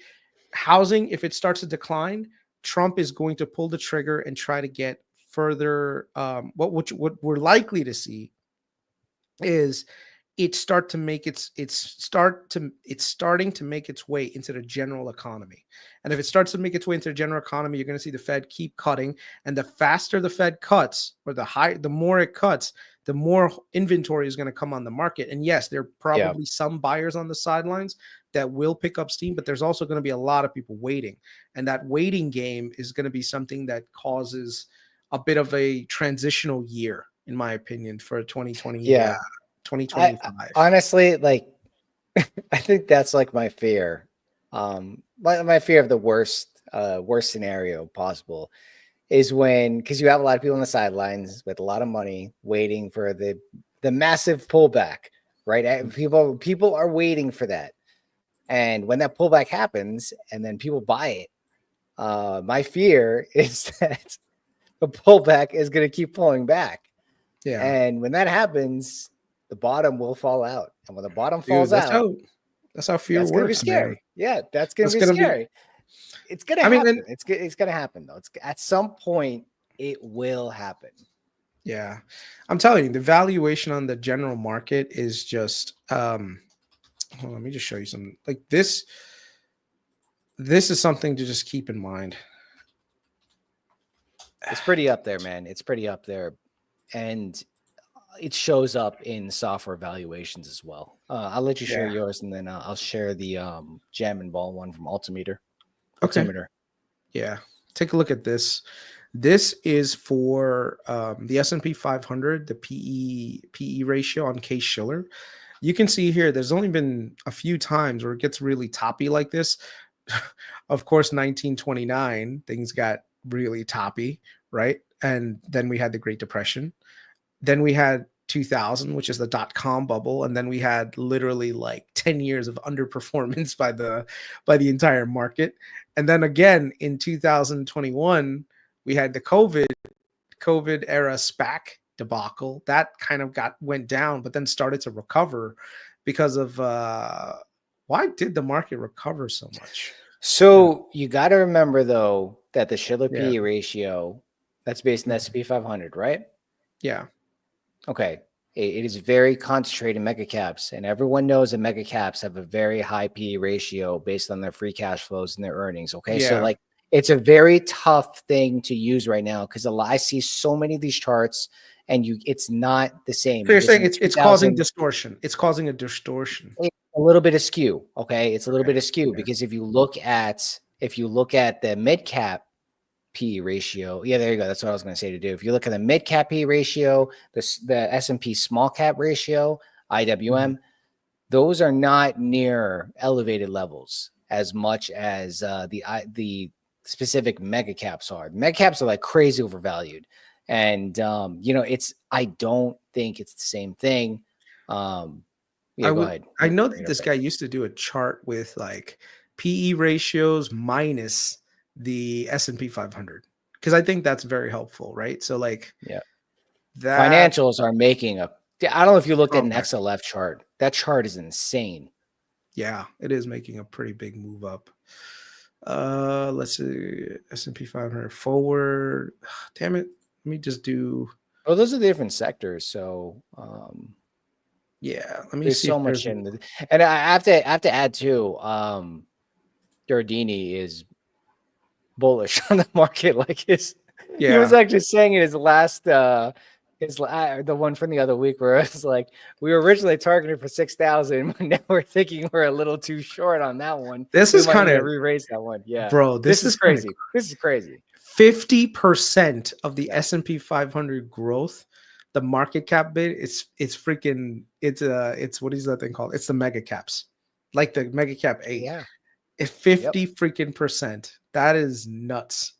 housing, if it starts to decline, Trump is going to pull the trigger and try to get further. What we're likely to see is it's starting to make its way into the general economy. And if it starts to make its way into the general economy, you're going to see the Fed keep cutting. And the faster the Fed cuts, or the more it cuts, the more inventory is going to come on the market. And yes, there are probably some buyers on the sidelines that will pick up steam, but there's also going to be a lot of people waiting. And that waiting game is going to be something that causes a bit of a transitional year, in my opinion, for 2020. 2025. Honestly, like I think that's like my fear. My fear of the worst scenario possible is because you have a lot of people on the sidelines with a lot of money waiting for the massive pullback, right? People are waiting for that. And when that pullback happens and then people buy it, my fear is that the pullback is going to keep pulling back. Yeah. And when that happens, the bottom will fall out. And when the bottom falls out, that's how fear works. Gonna be scary. Man. Yeah, that's going to be scary. It's going to happen. It's going to happen, though. At some point, it will happen. Yeah. I'm telling you, the valuation on the general market is just, hold on, let me just show you something. Like this is something to just keep in mind. It's pretty up there, man. It's pretty up there. And it shows up in software valuations as well. I'll let you share yours, and then I'll share the Jam and Ball one from Altimeter. Okay. Yeah. Take a look at this. This is for the S&P 500, the PE ratio on Case-Shiller. You can see here, there's only been a few times where it gets really toppy like this. Of course, 1929, things got really toppy, right? And then we had the Great Depression. Then we had 2000, which is the .com bubble, and then we had literally like 10 years of underperformance by the entire market. And then again in 2021, we had the COVID era SPAC debacle that kind of went down, but then started to recover because of why did the market recover so much? So you got to remember though that the Shiller PE ratio, that's based on the S&P 500, right? Yeah. Okay. it is very concentrated in mega caps, and everyone knows that mega caps have a very high PE ratio based on their free cash flows and their earnings. Okay, so like it's a very tough thing to use right now because I see so many of these charts, and it's not the same. So you're saying it's causing distortion. It's causing a distortion. A little bit askew. Okay, it's a little bit askew because if you look at the mid cap P ratio. Yeah, there you go. That's what I was going to say to do. If you look at the mid cap P ratio, the S&P small cap ratio, IWM, those are not near elevated levels as much as the specific mega caps are. Mega caps are like crazy overvalued. And I don't think it's the same thing. Go ahead. I know that this guy used to do a chart with like PE ratios minus the S&P 500, because I think that's very helpful, right? So like, financials are making I don't know if you looked at an XLF chart. That chart is insane. Yeah, it is making a pretty big move up. Let's see, S&P 500 forward. Damn it, let me just do. Oh, those are the different sectors. So yeah, let me there's see. So much in the, and I have to add too. Giardini is bullish on the market. Like he was actually saying in his last the one from the other week where it's like we were originally targeted for 6,000, but now we're thinking we're a little too short on that one. This is kind of re-raise that one. Yeah, bro, this is crazy. This is crazy. 50% of the S&P 500 growth, the market cap bit, it's freaking it's what is that thing called? It's the mega caps, like the mega cap 8. Yeah. It's 50 freaking percent. That is nuts.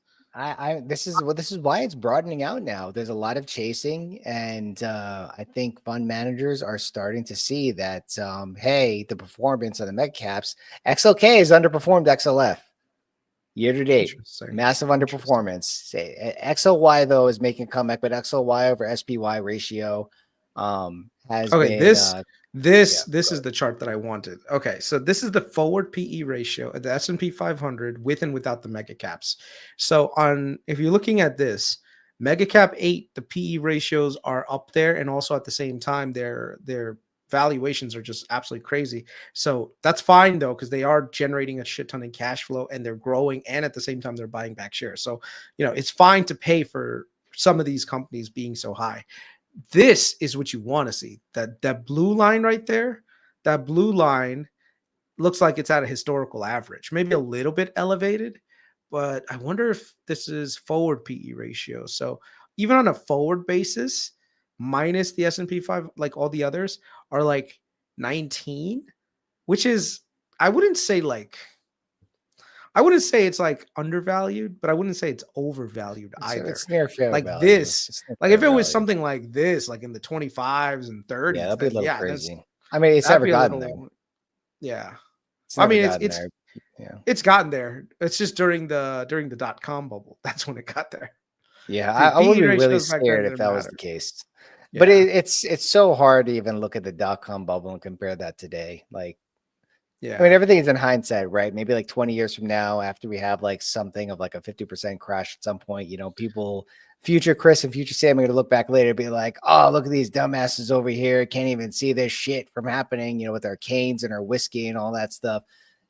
This is why it's broadening out now. There's a lot of chasing, and I think fund managers are starting to see that hey, the performance of the mega caps, XLK has underperformed XLF year to date. Massive underperformance. XLY though is making a comeback, but XLY over SPY ratio has been, This is the chart that I wanted. Okay, so this is the forward PE ratio at the S&P 500 with and without the mega caps. So if you're looking at this, mega cap 8, the PE ratios are up there, and also at the same time their valuations are just absolutely crazy. So that's fine though, because they are generating a shit ton in cash flow and they're growing, and at the same time they're buying back shares. So it's fine to pay for some of these companies being so high. This is what you want to see. That blue line right there, that blue line looks like it's at a historical average, maybe a little bit elevated, but I wonder if this is forward PE ratio. So even on a forward basis, minus the S&P 5, like all the others are like 19, which is, I wouldn't say it's like undervalued, but I wouldn't say it's overvalued either. It's near fair like value. This, like if it was something like this, like in the 25s and 30s, yeah, that'd be a little crazy. I mean, it's never gotten there. Yeah, I mean, it's gotten there. It's just during the .com bubble. That's when it got there. Yeah, I would be really scared if that was the case. Yeah. But it's so hard to even look at the .com bubble and compare that today. Like, yeah, I mean, everything is in hindsight, right? Maybe like 20 years from now, after we have like something of like a 50% crash at some point, people, future Kris and future Sam are going to look back later and be like, oh, look at these dumbasses over here. Can't even see this shit from happening, with our canes and our whiskey and all that stuff.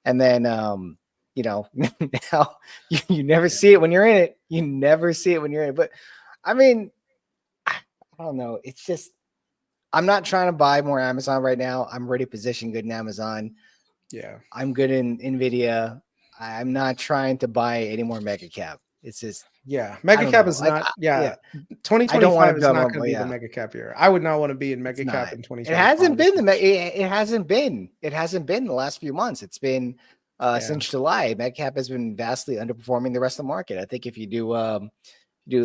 And then, now you never see it when you're in it. You never see it when you're in it. But I mean, I don't know. It's just, I'm not trying to buy more Amazon right now. I'm already positioned good in Amazon. Yeah, I'm good in Nvidia. I'm not trying to buy any more mega cap. It's just mega cap is not 2025 is not going to be the mega cap year. I would not want to be in mega cap in 2025. It hasn't been the last few months. It's been since July. Mega cap has been vastly underperforming the rest of the market. I think if you do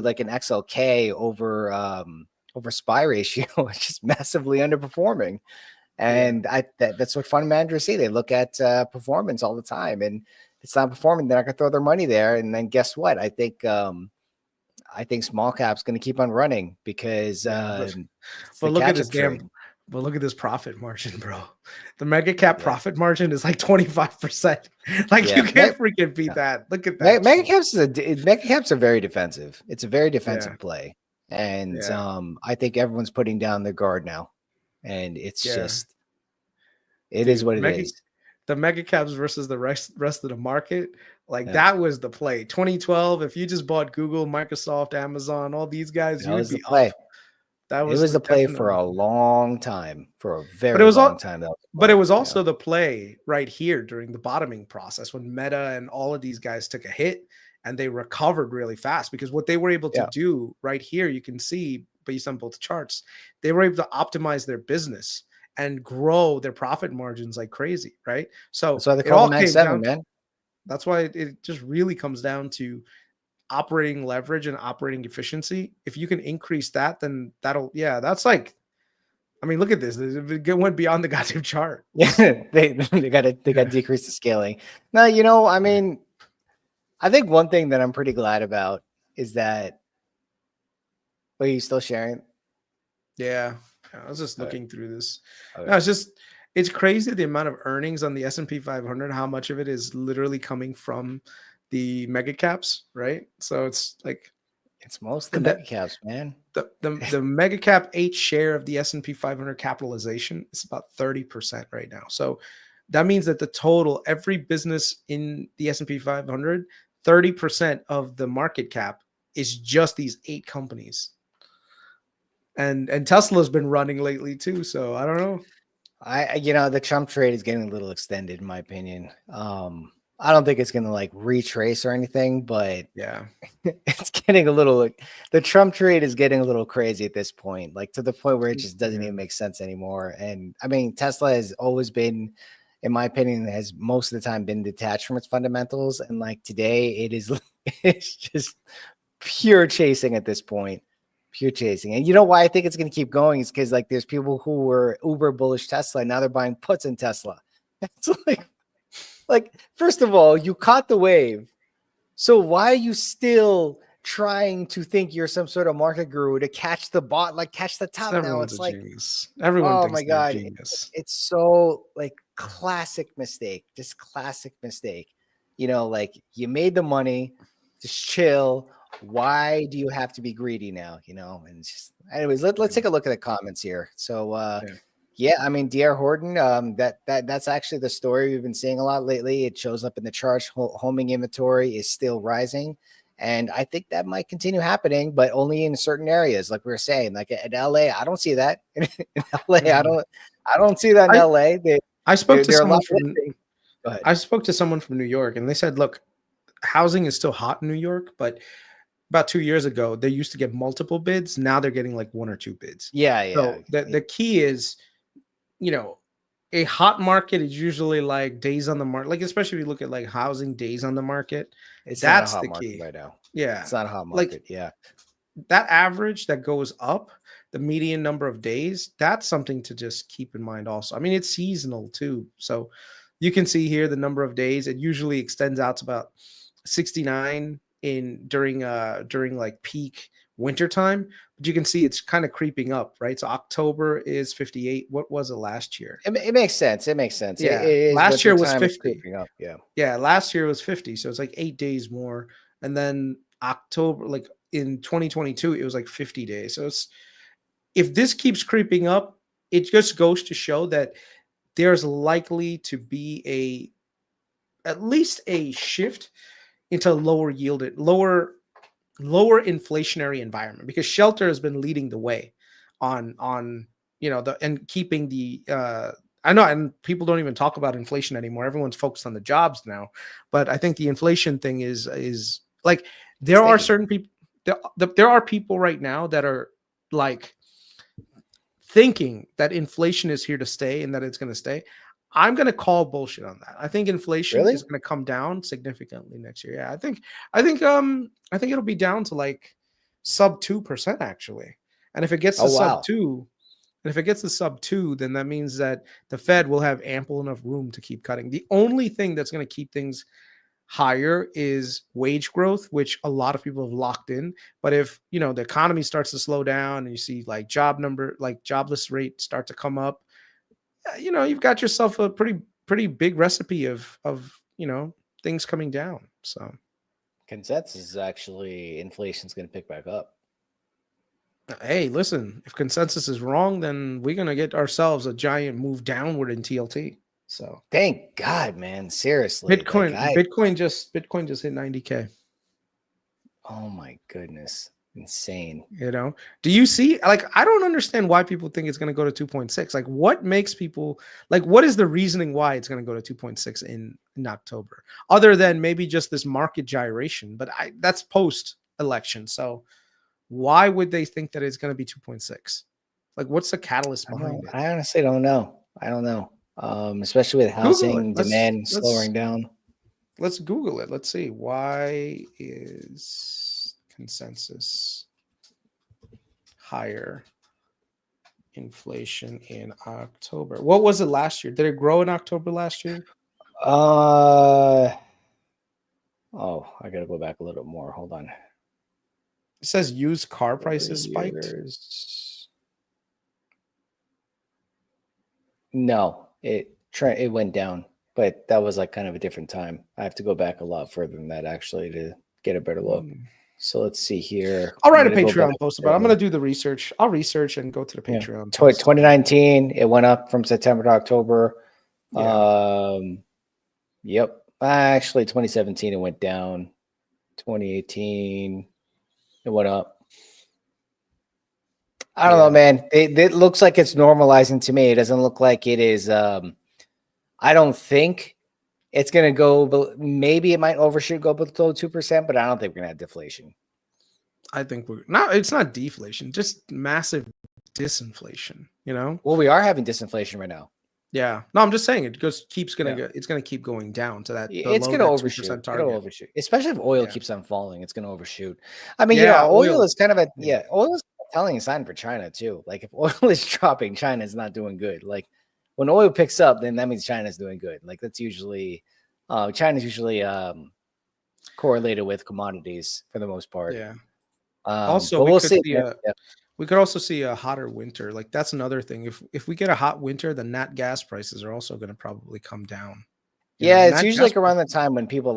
like an XLK over SPY ratio, it's just massively underperforming. And that's what fund managers see. They look at performance all the time, and if it's not performing, they're not going to throw their money there. And then guess what? I think small cap's going to keep on running because. But look at this profit margin, bro. The mega cap profit margin is like 25%. Like you can't freaking beat that. Look at that. Mega caps are very defensive. It's a very defensive play, and I think everyone's putting down their guard now. and it's Yeah. just, it is what it is. The mega caps versus the rest of the market, like Yeah. that was the play. 2012, if you just bought Google, Microsoft, Amazon, all these guys, That you would was the be play. up. That It was the play for definitely. a long time, for a But very it was long all, time. That was the but it play. was also Yeah. the play right here during the bottoming process when Meta and all of these guys took a hit and they recovered really fast, because what they were able to Yeah. do right here, you can see based on both charts, they were able to optimize their business and grow their profit margins like crazy, right? So That's why they it call all them came 97, down. man. That's why it just really comes down to operating leverage and operating efficiency. If you can increase that, then that's like, I mean, look at this. It went beyond the goddamn chart. Yeah, they got to decrease the scaling. No, I mean, I think one thing that I'm pretty glad about is that. Are you still sharing? Yeah, I was just looking through this. Okay. No, it's crazy the amount of earnings on the S&P 500. How much of it is literally coming from the mega caps, right? So it's like it's mostly mega caps, man. The mega cap 8 share of the S&P 500 capitalization is about 30% right now. So that means that the total, every business in the S&P 500, 30% of the market cap is just these 8 companies. And Tesla's been running lately too, so I don't know. The Trump trade is getting a little extended, in my opinion. I don't think it's going to like retrace or anything, but yeah, it's getting a little like the Trump trade is getting a little crazy at this point, like to the point where it just doesn't even make sense anymore. And I mean, Tesla has always been, in my opinion, has most of the time been detached from its fundamentals. And like today, it's just pure chasing at this point. Pure chasing. And you know why I think it's going to keep going is because like there's people who were uber bullish Tesla and now they're buying puts in Tesla. It's like first of all, you caught the wave. So why are you still trying to think you're some sort of market guru to catch the catch the top? Now it's like, genius. Everyone thinks my God, genius. it's so like classic mistake, just classic mistake. Like you made the money, just chill. Why do you have to be greedy now? And just, anyways, let's take a look at the comments here. So, yeah, I mean, DR Horton, that's actually the story we've been seeing a lot lately. It shows up in the charts. Homing inventory is still rising. And I think that might continue happening, but only in certain areas. Like we were saying, like in LA, I don't see that. In LA, I don't see that in LA. I spoke to someone from New York, and they said, look, housing is still hot in New York, but about 2 years ago, they used to get multiple bids. Now they're getting like 1 or 2 bids. Yeah. So the key is, a hot market is usually like days on the market, like especially if you look at like housing days on the market. That's not a hot the market key right now. Yeah, it's not a hot market. Like, yeah, that average that goes up, the median number of days, that's something to just keep in mind also. I mean, it's seasonal too. So you can see here the number of days. It usually extends out to about 69 during like peak winter time, but you can see it's kind of creeping up, right? So October is 58. What was it last year? It makes sense. It makes sense. Yeah, it is last year was 50. Creeping up. Yeah, last year was 50, so it's like 8 days more. And then October, like in 2022, it was like 50 days. So if this keeps creeping up, it just goes to show that there's likely to be at least a shift into lower inflationary environment, because shelter has been leading the way on and keeping the I know, and people don't even talk about inflation anymore. Everyone's focused on the jobs now, but I think the inflation thing is like there are certain people. There are people right now that are like thinking that inflation is here to stay and that it's going to stay. I'm going to call bullshit on that. I think inflation is going to come down significantly next year. Yeah, I think it'll be down to like sub 2% actually. And if it gets to sub 2, and if it gets to sub 2, then that means that the Fed will have ample enough room to keep cutting. The only thing that's going to keep things higher is wage growth, which a lot of people have locked in. But if the economy starts to slow down and you see like jobless rate start to come up, you've got yourself a pretty big recipe of things coming down. So consensus is actually inflation's going to pick back up. Hey, listen, if consensus is wrong, then we're gonna get ourselves a giant move downward in TLT. So thank God, man. Seriously. Bitcoin just hit 90K. Oh my goodness. Insane. You know, do you see, like, I don't understand why people think it's going to go to 2.6. Like, what makes people, like, what is the reasoning why it's going to go to 2.6 in October, other than maybe just this market gyration? But that's post election. So why would they think that it's going to be 2.6? Like, what's the catalyst behind it? I honestly don't know. I don't know. Especially with housing demand slowing down. Let's Google it. Let's see. Why is consensus higher inflation in October? What was it last year? Did it grow in October last year? Oh, I gotta go back a little more. Hold on. It says used car prices spiked. No, it went down, but that was like kind of a different time. I have to go back a lot further than that actually to get a better look. So let's see here. I'll write a Patreon post about it. I'm going to do the research. I'll research and go to the Patreon. 2019, it went up from September to October. Yeah. Yep. Actually, 2017, it went down. 2018, it went up. I don't know, man. It looks like it's normalizing to me. It doesn't look like it is. I don't think it's going to go. Maybe it might overshoot, go below 2%, but I don't think we're going to have deflation. I think we're not. It's not deflation, just massive disinflation. You know. Well, we are having disinflation right now. Yeah. No, I'm just saying it keeps going to go. It's going to keep going down to that. It's going to overshoot. It'll overshoot, especially if oil keeps on falling. It's going to overshoot. I mean, oil is kind of oil is a telling sign for China too. Like if oil is dropping, China is not doing good. Like when oil picks up, then that means China's doing good. Like that's usually China's usually correlated with commodities for the most part. Yeah. Also, we'll see. We could also see a hotter winter. Like that's another thing. If we get a hot winter, then nat gas prices are also going to probably come down. It's usually like around the time when people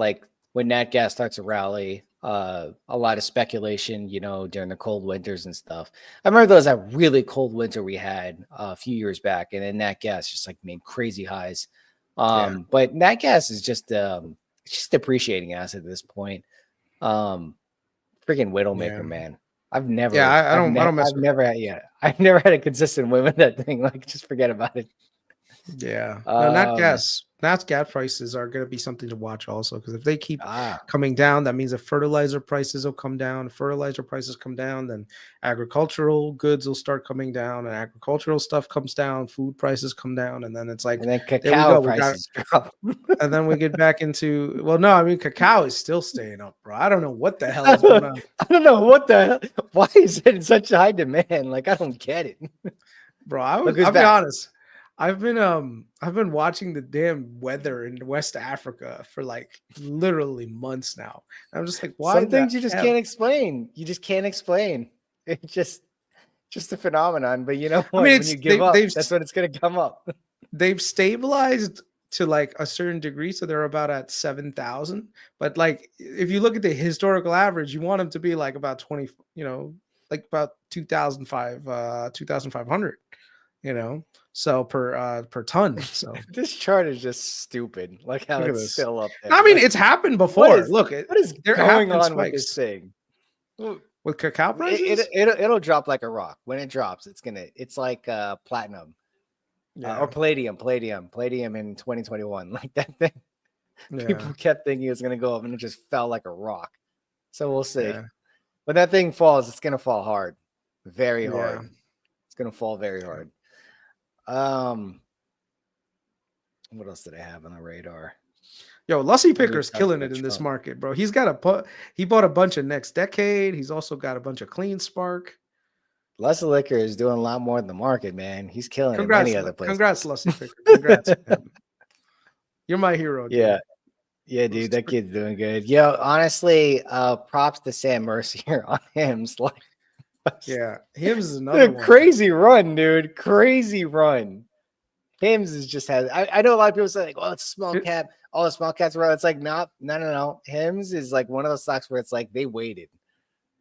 when nat gas starts to rally. A lot of speculation, during the cold winters and stuff. I remember there was that really cold winter we had a few years back, and then nat gas just made crazy highs. But nat gas is just it's just depreciating asset at this point. Freaking Widowmaker, man. I've never had a consistent win with that thing. Just forget about it. Yeah. No, nat gas prices are going to be something to watch also, because if they keep coming down, that means that fertilizer prices will come down. If fertilizer prices come down, then agricultural goods will start coming down, and agricultural stuff comes down, food prices come down, and then it's like, and then cacao prices drop. And then we get back into, cacao is still staying up, bro. I don't know what the hell is going on. I don't know what the hell. Why is it in such high demand? I don't get it. Bro, I'll be honest. I've been watching the damn weather in West Africa for literally months now. I'm just like, why? Some things you just can't explain. You just can't explain. It's just a phenomenon. But you know what? When you give up, that's when it's gonna come up. They've stabilized to a certain degree, so they're about at 7,000. But if you look at the historical average, you want them to be about 20, about 2,500. So per ton. So this chart is just stupid. How it's still up there. I mean, it's happened before. Look, what is going on with this thing? With cacao prices? It'll drop like a rock. When it drops, it's like platinum. Or palladium in 2021. That thing. People kept thinking it was gonna go up, and it just fell like a rock. So we'll see. When that thing falls, it's gonna fall hard. Very hard. It's gonna fall very hard. What else did I have on the radar? Yo, Lussie Picker's killing it in this market, bro. He bought a bunch of Next Decade. He's also got a bunch of Clean Spark. Lussie Liquor is doing a lot more than the market, man. He's killing it in many other places. Congrats, Lussie Picker. Congrats. You're my hero, dude. Yeah, dude, that kid's doing good. Yo, honestly, props to Sam Mercier on Hims. Hims is another one. Crazy run, dude. Crazy run. Hims is just I know a lot of people say it's a small cap. All the small caps are. It's no. Hims is one of those stocks where it's they waited.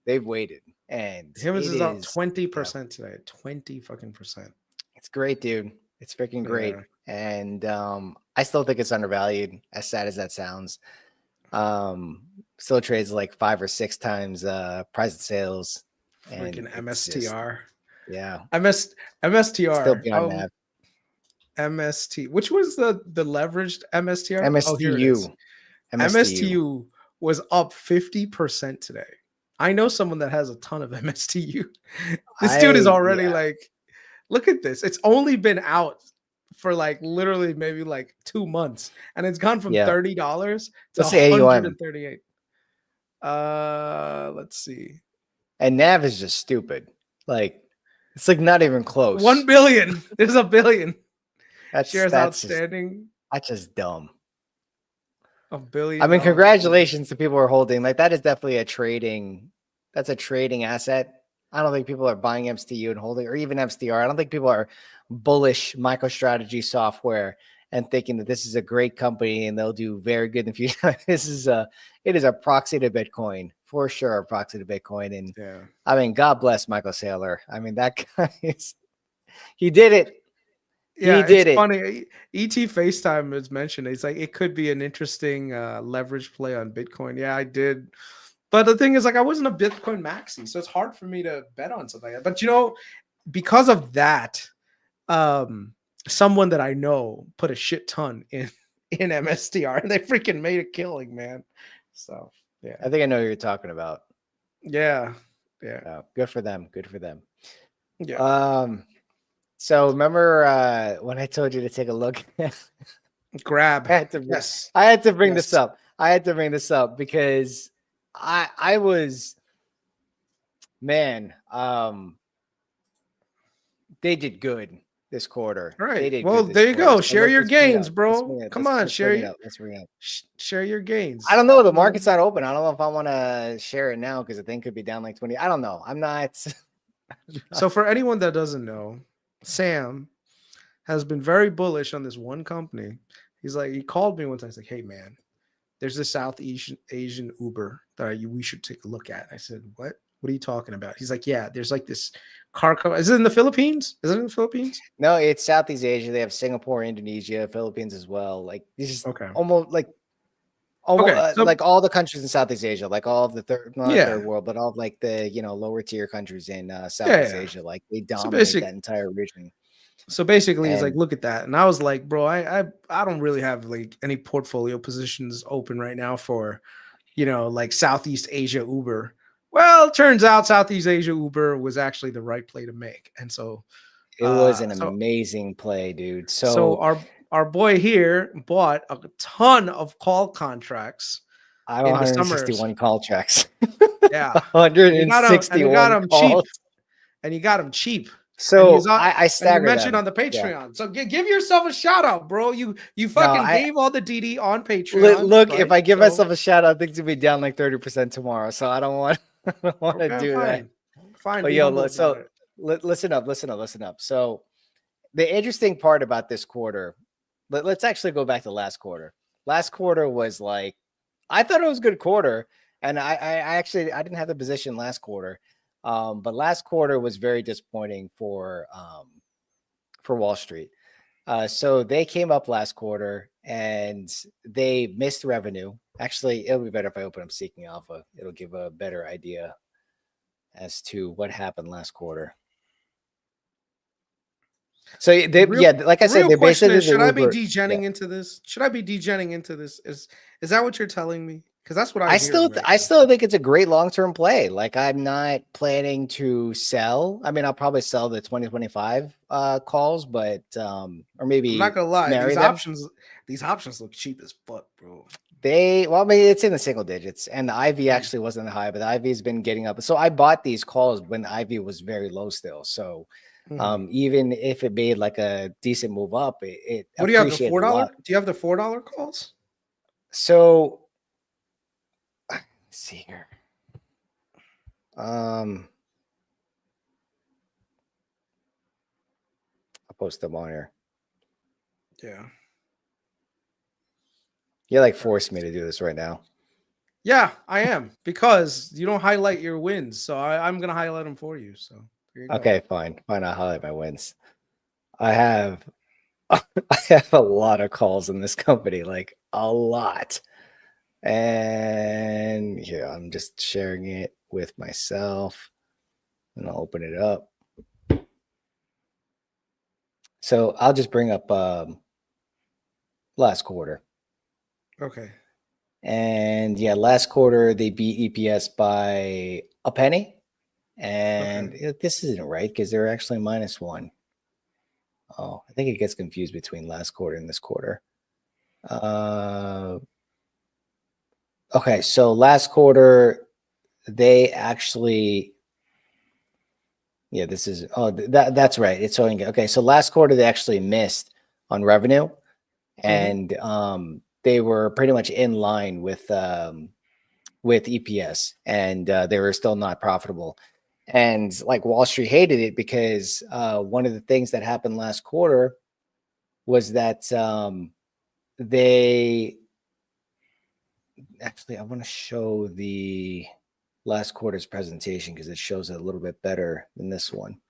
They've waited. and Himmins is up 20% yeah, today. 20 fucking percent. it's great, dude. It's freaking great. Yeah. And I still think it's undervalued, as sad as that sounds. Still trades like 5 or 6 times price to sales. Freaking And MSTR. Yeah. MSTR. Still beyond that. MST. Which was the leveraged MSTR? MSTU. Oh, here it is. MSTU was up 50% today. I know someone that has a ton of MSTU. This dude is already like, look at this. It's only been out for like literally maybe like 2 months, and it's gone from $30 to $138. Let's see. And NAV is just stupid. Like, it's like not even close. 1 billion. There's a billion. Shares outstanding. That's just dumb. A billion. I mean, congratulations to people who are holding. Like, that is definitely that's a trading asset. I don't think people are buying MSTU and holding, or even MSTR. I don't think people are bullish MicroStrategy software and thinking that this is a great company and they'll do very good in the future. It is a proxy to Bitcoin, for sure, a proxy to Bitcoin. And yeah, I mean, God bless Michael Saylor. I mean, that guy he did it. Yeah, it's funny. ET FaceTime is mentioned. It's like it could be an interesting leverage play on Bitcoin. Yeah, I did. But the thing is, like, I wasn't a Bitcoin maxi, so it's hard for me to bet on something like that. But you know, because of that, someone that I know put a shit ton in MSTR, and they freaking made a killing, man. So yeah, I think I know who you're talking about. Yeah. Good for them. Good for them. Yeah. So remember when I told you to take a look? Grab. I had to bring this up. I had to bring this up because I was, man, they did good this quarter. Right. Well, there you go. Share your gains, bro. Come on, share your gains. I don't know. The market's not open. I don't know if I want to share it now because the thing could be down like 20. I don't know. I'm not. So for anyone that doesn't know, Sam has been very bullish on this one company. He called me once. I was like, hey, man, there's this Southeast Asian Uber that we should take a look at. I said, what? What are you talking about? He's like, yeah, there's like this car company. Is it in the Philippines? Is it in the Philippines? No, it's Southeast Asia. They have Singapore, Indonesia, Philippines as well. Like this is almost like all the countries in Southeast Asia, like all of the third world, but all of like the lower tier countries in Southeast Asia, like they dominate that entire region. So basically, he's like, look at that, and I was like, bro, I don't really have like any portfolio positions open right now for, like Southeast Asia Uber. Well, it turns out Southeast Asia Uber was actually the right play to make, and so it was an amazing play, dude. So our boy here bought a ton of call contracts. I have 161 call tracks. Yeah, 161. You got them cheap, and you got them cheap. So I staggered mentioned on the Patreon. Yeah. So give yourself a shout out, bro. You fucking gave all the DD on Patreon. Look, right? If I give myself a shout out, things will be down like 30% tomorrow. So I don't want to do that. Fine. But listen up. So the interesting part about this quarter, let's actually go back to last quarter. Last quarter was like, I thought it was a good quarter. And I didn't have the position last quarter. But last quarter was very disappointing for Wall Street. So they came up last quarter and they missed revenue. Actually, it'll be better if I open up Seeking Alpha. It'll give a better idea as to what happened last quarter. So like I said, they basically should I be degenning into this? Should I be degenning into this? Is that what you're telling me? Because that's what I still think it's a great long-term play. Like I'm not planning to sell. I mean, I'll probably sell the 2025 calls, but or maybe I'm not gonna lie, these options look cheap as fuck, bro. I mean, it's in the single digits, and the IV actually wasn't high, but the IV has been getting up. So I bought these calls when the IV was very low still. So even if it made like a decent move up, it what do you have, the $4? Do you have the $4 calls? So let's see here. I'll post them on here. Yeah. You like forced me to do this right now. Yeah, I am, because you don't highlight your wins. So I'm going to highlight them for you. So there you go. Okay, fine. I'll highlight my wins. I have a lot of calls in this company, like a lot. And here, I'm just sharing it with myself, and I'll open it up. So I'll just bring up last quarter. Okay. And yeah, last quarter they beat EPS by a penny. And this isn't right because they're actually -1. Oh, I think it gets confused between last quarter and this quarter. Okay, so last quarter they actually, yeah, this is, oh, that's right. It's showing, okay, so last quarter they actually missed on revenue, and they were pretty much in line with EPS, and they were still not profitable. And like Wall Street hated it because one of the things that happened last quarter was that they actually, I want to show the last quarter's presentation because it shows it a little bit better than this one.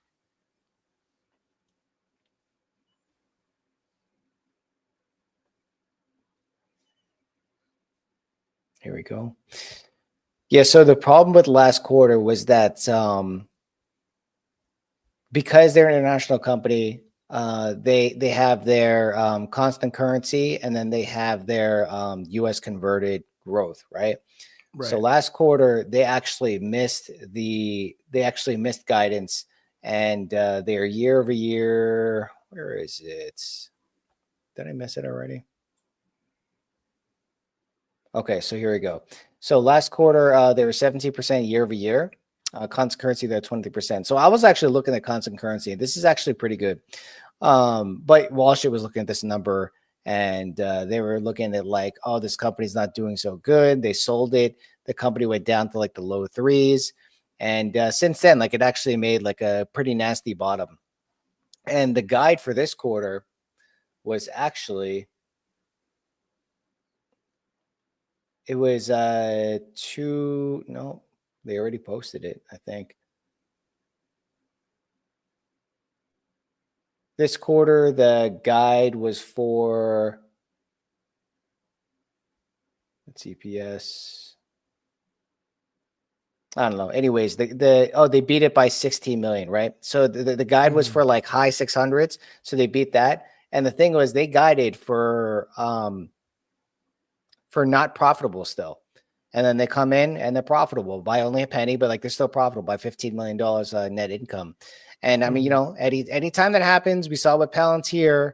Here we go. Yeah, so the problem with last quarter was that because they're an international company, they have their constant currency, and then they have their US converted growth, right? So last quarter they actually missed guidance, and their year over year, where is it? Did I miss it already? Okay, so here we go. So last quarter they were 17% year over year. Constant currency, they're 20%. So I was actually looking at constant currency. This is actually pretty good. But Wall Street was looking at this number, and they were looking at like, oh, this company's not doing so good. They sold it. The company went down to like the low 3s. And since then, like, it actually made like a pretty nasty bottom. And the guide for this quarter was actually, it was no, they already posted it, I think. This quarter, the guide was for, let's see, EPS. I don't know. Anyways, they beat it by 16 million, right? So the guide was for like high 600s. So they beat that. And the thing was, they guided for not profitable still. And then they come in and they're profitable by only a penny, but like they're still profitable by $15 million net income. And I mean, you know, anytime that happens, we saw with Palantir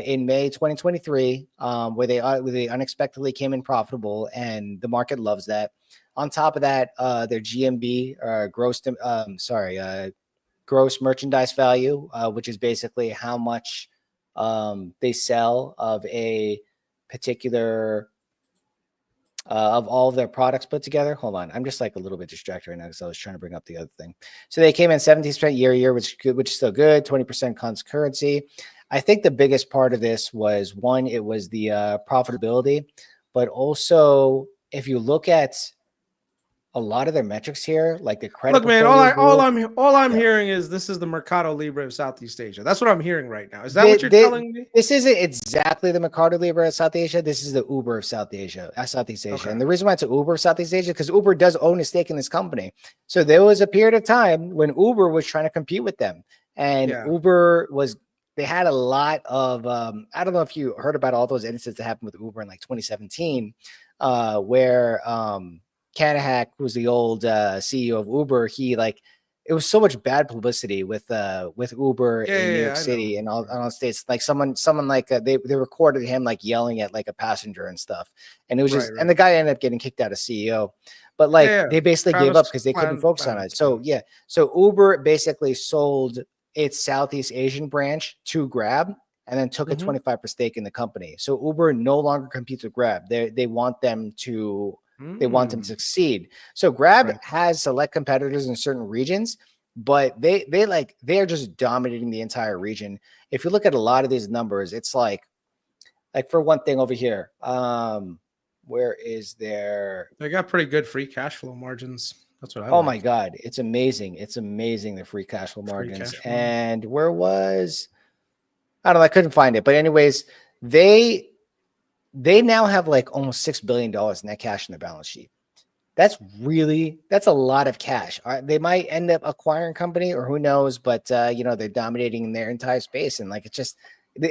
in May 2023, where they unexpectedly came in profitable, and the market loves that. On top of that, their GMV, gross merchandise value, which is basically how much they sell of a particular of all of their products put together. Hold on, I'm just like a little bit distracted right now because I was trying to bring up the other thing. So they came in 17% year, which is still good. 20% constant currency. I think the biggest part of this was, one, it was the profitability, but also if you look at a lot of their metrics here, like the credit. Look, man, all I'm hearing is this is the Mercado Libre of Southeast Asia. That's what I'm hearing right now. Is that what you're telling me? This isn't exactly the Mercado Libre of South Asia. This is the Uber of Southeast Asia. Okay. And the reason why it's an Uber of Southeast Asia is because Uber does own a stake in this company. So there was a period of time when Uber was trying to compete with them, and Uber was. They had a lot of. I don't know if you heard about all those incidents that happened with Uber in like 2017, where Kanahack, who's the old CEO of Uber, it was so much bad publicity with Uber in New York City and all states. Like someone like they recorded him like yelling at like a passenger and stuff, and it was just and the guy ended up getting kicked out of CEO. But like they basically gave up because they couldn't focus on it. So so Uber basically sold its Southeast Asian branch to Grab, and then took a 25% stake in the company. So Uber no longer competes with Grab. They want them to. They want them to succeed. So Grab has select competitors in certain regions, but they are just dominating the entire region. If you look at a lot of these numbers, it's like for one thing over here, Where is their? They got pretty good free cash flow margins. That's what I Oh like. my God, it's amazing. It's amazing, the free cash flow margins. Cash flow. And where was, I don't know, I couldn't find it. But anyways, they now have like almost $6 billion net cash in their balance sheet. That's a lot of cash. They might end up acquiring company or who knows, but you know, they're dominating in their entire space. And like, it's just,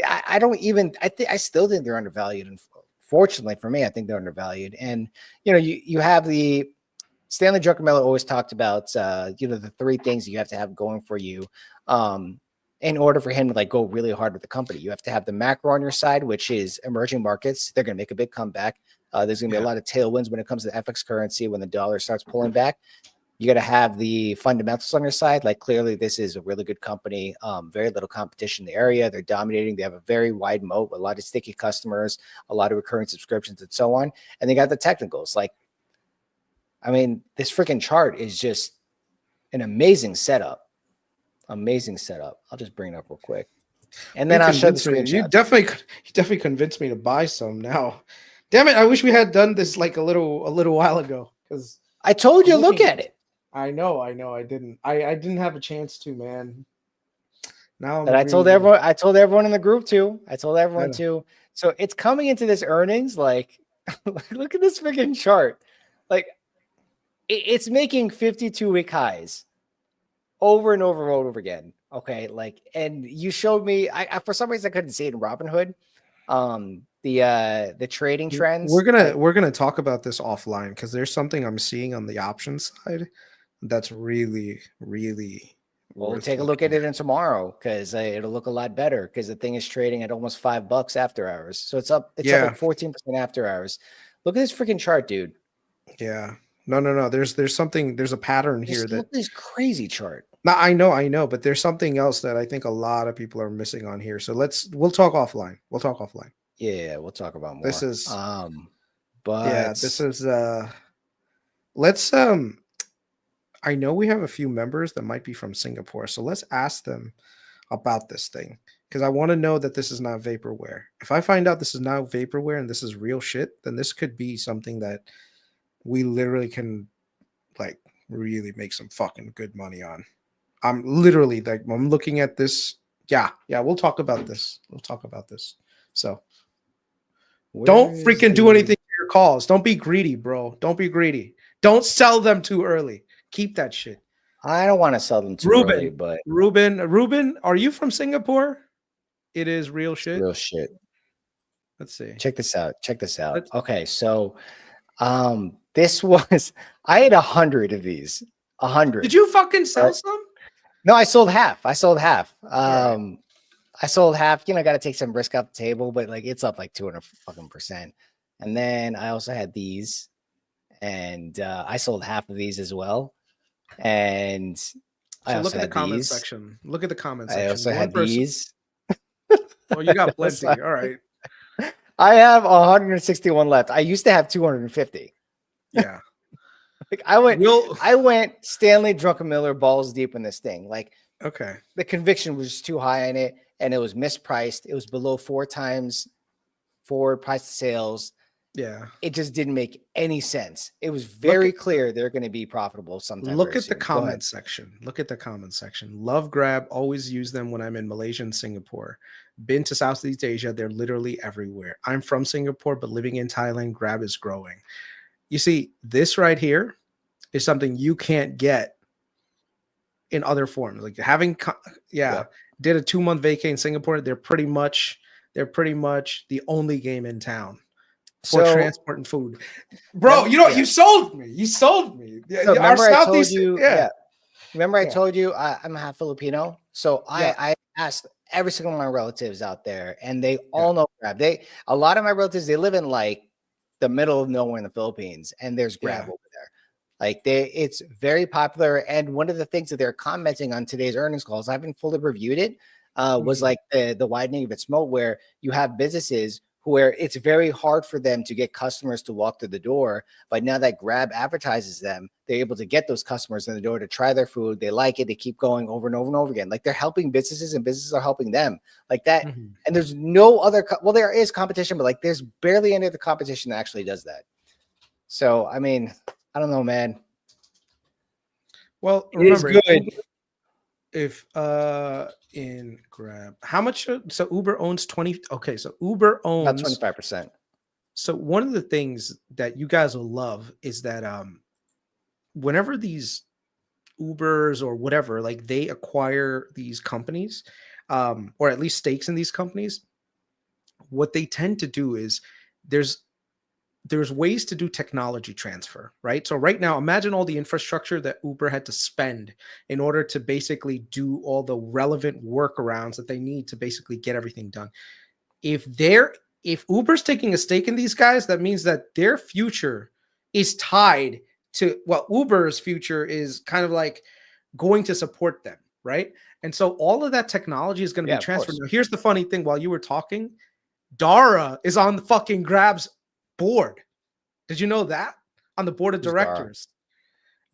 I still think they're undervalued. And fortunately for me, I think they're undervalued. And, you know, you have the Stanley Druckenmiller always talked about, you know, the three things you have to have going for you in order for him to like go really hard with the company. You have to have the macro on your side, which is emerging markets. They're going to make a big comeback. There's going to be a lot of tailwinds when it comes to FX currency when the dollar starts pulling back. You got to have the fundamentals on your side. Like clearly, this is a really good company. Very little competition in the area. They're dominating. They have a very wide moat, a lot of sticky customers, a lot of recurring subscriptions, and so on. And they got the technicals. Like, I mean, this freaking chart is just an amazing setup. Amazing setup. I'll just bring it up real quick, and then I'll show the screenshot. You definitely convinced me to buy some now. Damn it! I wish we had done this like a little while ago because I told you look at it. I know. I didn't. I didn't have a chance to, man. Now I told everyone. I told everyone in the group too. I told everyone too. So it's coming into this earnings. Like, look at this freaking chart. Like, it's making 52-week highs over and over and over again. Okay, like, and you showed me. I for some reason I couldn't see it in Robinhood. The trading trends. We're gonna talk about this offline because there's something I'm seeing on the options side that's really we'll take a look at it in tomorrow because it'll look a lot better because the thing is trading at almost $5 after hours. So it's up like 14% after hours. Look at this freaking chart, dude. Yeah. No. There's something, there's a pattern here that look at this crazy chart. No, I know, but there's something else that I think a lot of people are missing on here. So we'll talk offline. Yeah, we'll talk about more. This is let's I know we have a few members that might be from Singapore, so let's ask them about this thing because I want to know that this is not vaporware. If I find out this is not vaporware and this is real shit, then this could be something that we literally can like really make some fucking good money on. I'm literally like, I'm looking at this. Yeah, we'll talk about this. So don't freaking do anything to your calls. Don't be greedy, bro. Don't be greedy. Don't sell them too early. Keep that shit. I don't want to sell them too early, but Ruben, are you from Singapore? It is real shit. Real shit. Let's see. Check this out. Okay, so this was, I had 100 of these. 100. Did you fucking sell some? No, I sold half. I sold half. Right. I sold half. You know, I got to take some risk off the table, but like it's up like 200%. And then I also had these, and I sold half of these as well. And so look at the comment section. Look at the comment section. I also had these. Oh, you got plenty. All right. I have 161 left. I used to have 250. Yeah. Like I went Stanley Druckenmiller balls deep in this thing. Like, okay, the conviction was too high in it, and it was mispriced. It was below 4 times forward price to sales. Yeah, it just didn't make any sense. It was very clear they're going to be profitable sometime. Look at the comment section. Love Grab. Always use them when I'm in Malaysia and Singapore. Been to Southeast Asia. They're literally everywhere. I'm from Singapore, but living in Thailand, Grab is growing. You see, this right here is something you can't get in other forms. Like having, did a 2-month vacay in Singapore. They're pretty much the only game in town for transport and food. Bro, you sold me. So remember I told you, remember I told you I'm half Filipino. So I asked every single one of my relatives out there, and they all know Grab. A lot of my relatives, they live in like the middle of nowhere in the Philippines, and there's Grab over there. Like it's very popular. And one of the things that they're commenting on today's earnings calls, I haven't fully reviewed it, was like the widening of its moat, where you have businesses where it's very hard for them to get customers to walk through the door. But now that Grab advertises them, they're able to get those customers in the door to try their food. They like it. They keep going over and over and over again. Like they're helping businesses and businesses are helping them like that. Mm-hmm. And there's no other, well, there is competition, but like there's barely any other competition that actually does that. So, I mean, I don't know, man. Well, remember, if in Grab, how much? So Uber owns 20. Okay, so Uber owns about 25%. So one of the things that you guys will love is that whenever these Ubers or whatever, like they acquire these companies, or at least stakes in these companies, what they tend to do is there's ways to do technology transfer, right? So right now, imagine all the infrastructure that Uber had to spend in order to basically do all the relevant workarounds that they need to basically get everything done. If Uber's taking a stake in these guys, that means that their future is tied to, well, Uber's future is kind of like going to support them, right? And so all of that technology is going to be transferred. Now, here's the funny thing: while you were talking, Dara is on the fucking Grab's board. Did you know that? On the board of directors.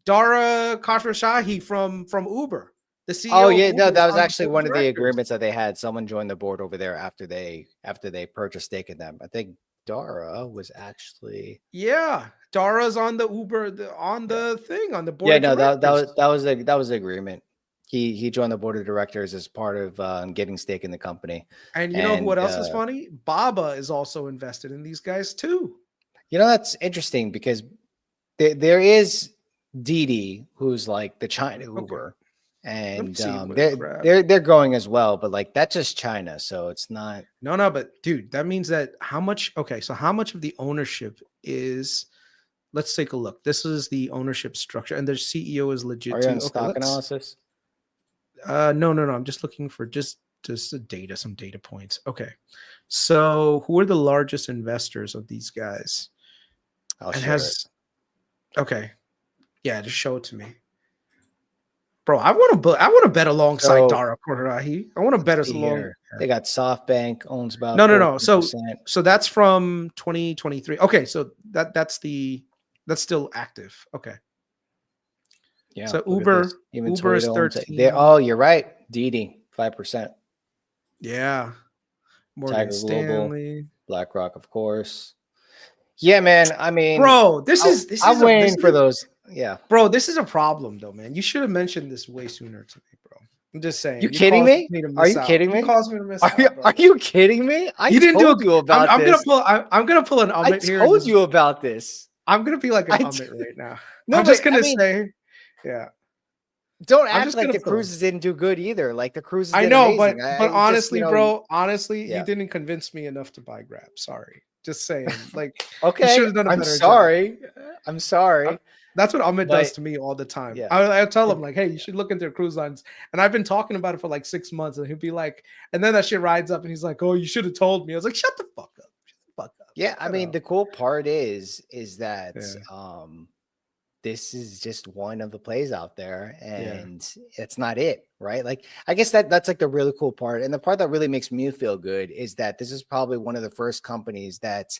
Dara Khosrowshahi from Uber, the CEO. Oh yeah, no, that was actually one of the agreements that they had. Someone joined the board over there after they purchased stake in them. I think Dara was actually Dara's on the Uber on the board. Yeah, no, that was the agreement. He joined the board of directors as part of getting stake in the company. And you know what else is funny? Baba is also invested in these guys too. You know, that's interesting because there is Didi, who's like the China Uber, and they're growing as well, but like that's just China, so it's not. No, but dude, that means that how much? Okay, so how much of the ownership is? Let's take a look. This is the ownership structure, and their CEO is legit. Are you on stock analysis? No. I'm just looking for just some data points. Okay, so who are the largest investors of these guys? Okay, yeah, just show it to me, bro. I want to bet alongside Dara Khosrowshahi. I want to bet us along. They got SoftBank owns about no. So that's from 2023. Okay, so that's still active. Okay. Yeah. So Uber is 13. Oh, you're right. Didi 5%. Yeah. Morgan Stanley, BlackRock, of course. Yeah, man. I mean, bro, I'm waiting for those. Yeah, bro, this is a problem though, man. You should have mentioned this way sooner to me, bro. I'm just saying. You kidding me? Are you kidding me? You caused me to miss out. Are you kidding me? You didn't told you about this. I'm gonna pull an Amit here. I told you about this. I'm gonna be like an Amit right now. No, I'm just gonna say, yeah. Don't act like the cruises didn't do good either. Like the cruises. I know, but honestly, bro, you didn't convince me enough to buy Grab. Sorry. Just saying, like, okay, I'm sorry. That's what Amit does to me all the time. Yeah. I tell him like, hey, you should look into cruise lines. And I've been talking about it for like 6 months, and he'll be like, and then that shit rides up, and he's like, oh, you should have told me. I was like, shut the fuck up. Yeah, I mean, the cool part is that this is just one of the plays out there, and it's not it, right? Like, I guess that's like the really cool part. And the part that really makes me feel good is that this is probably one of the first companies that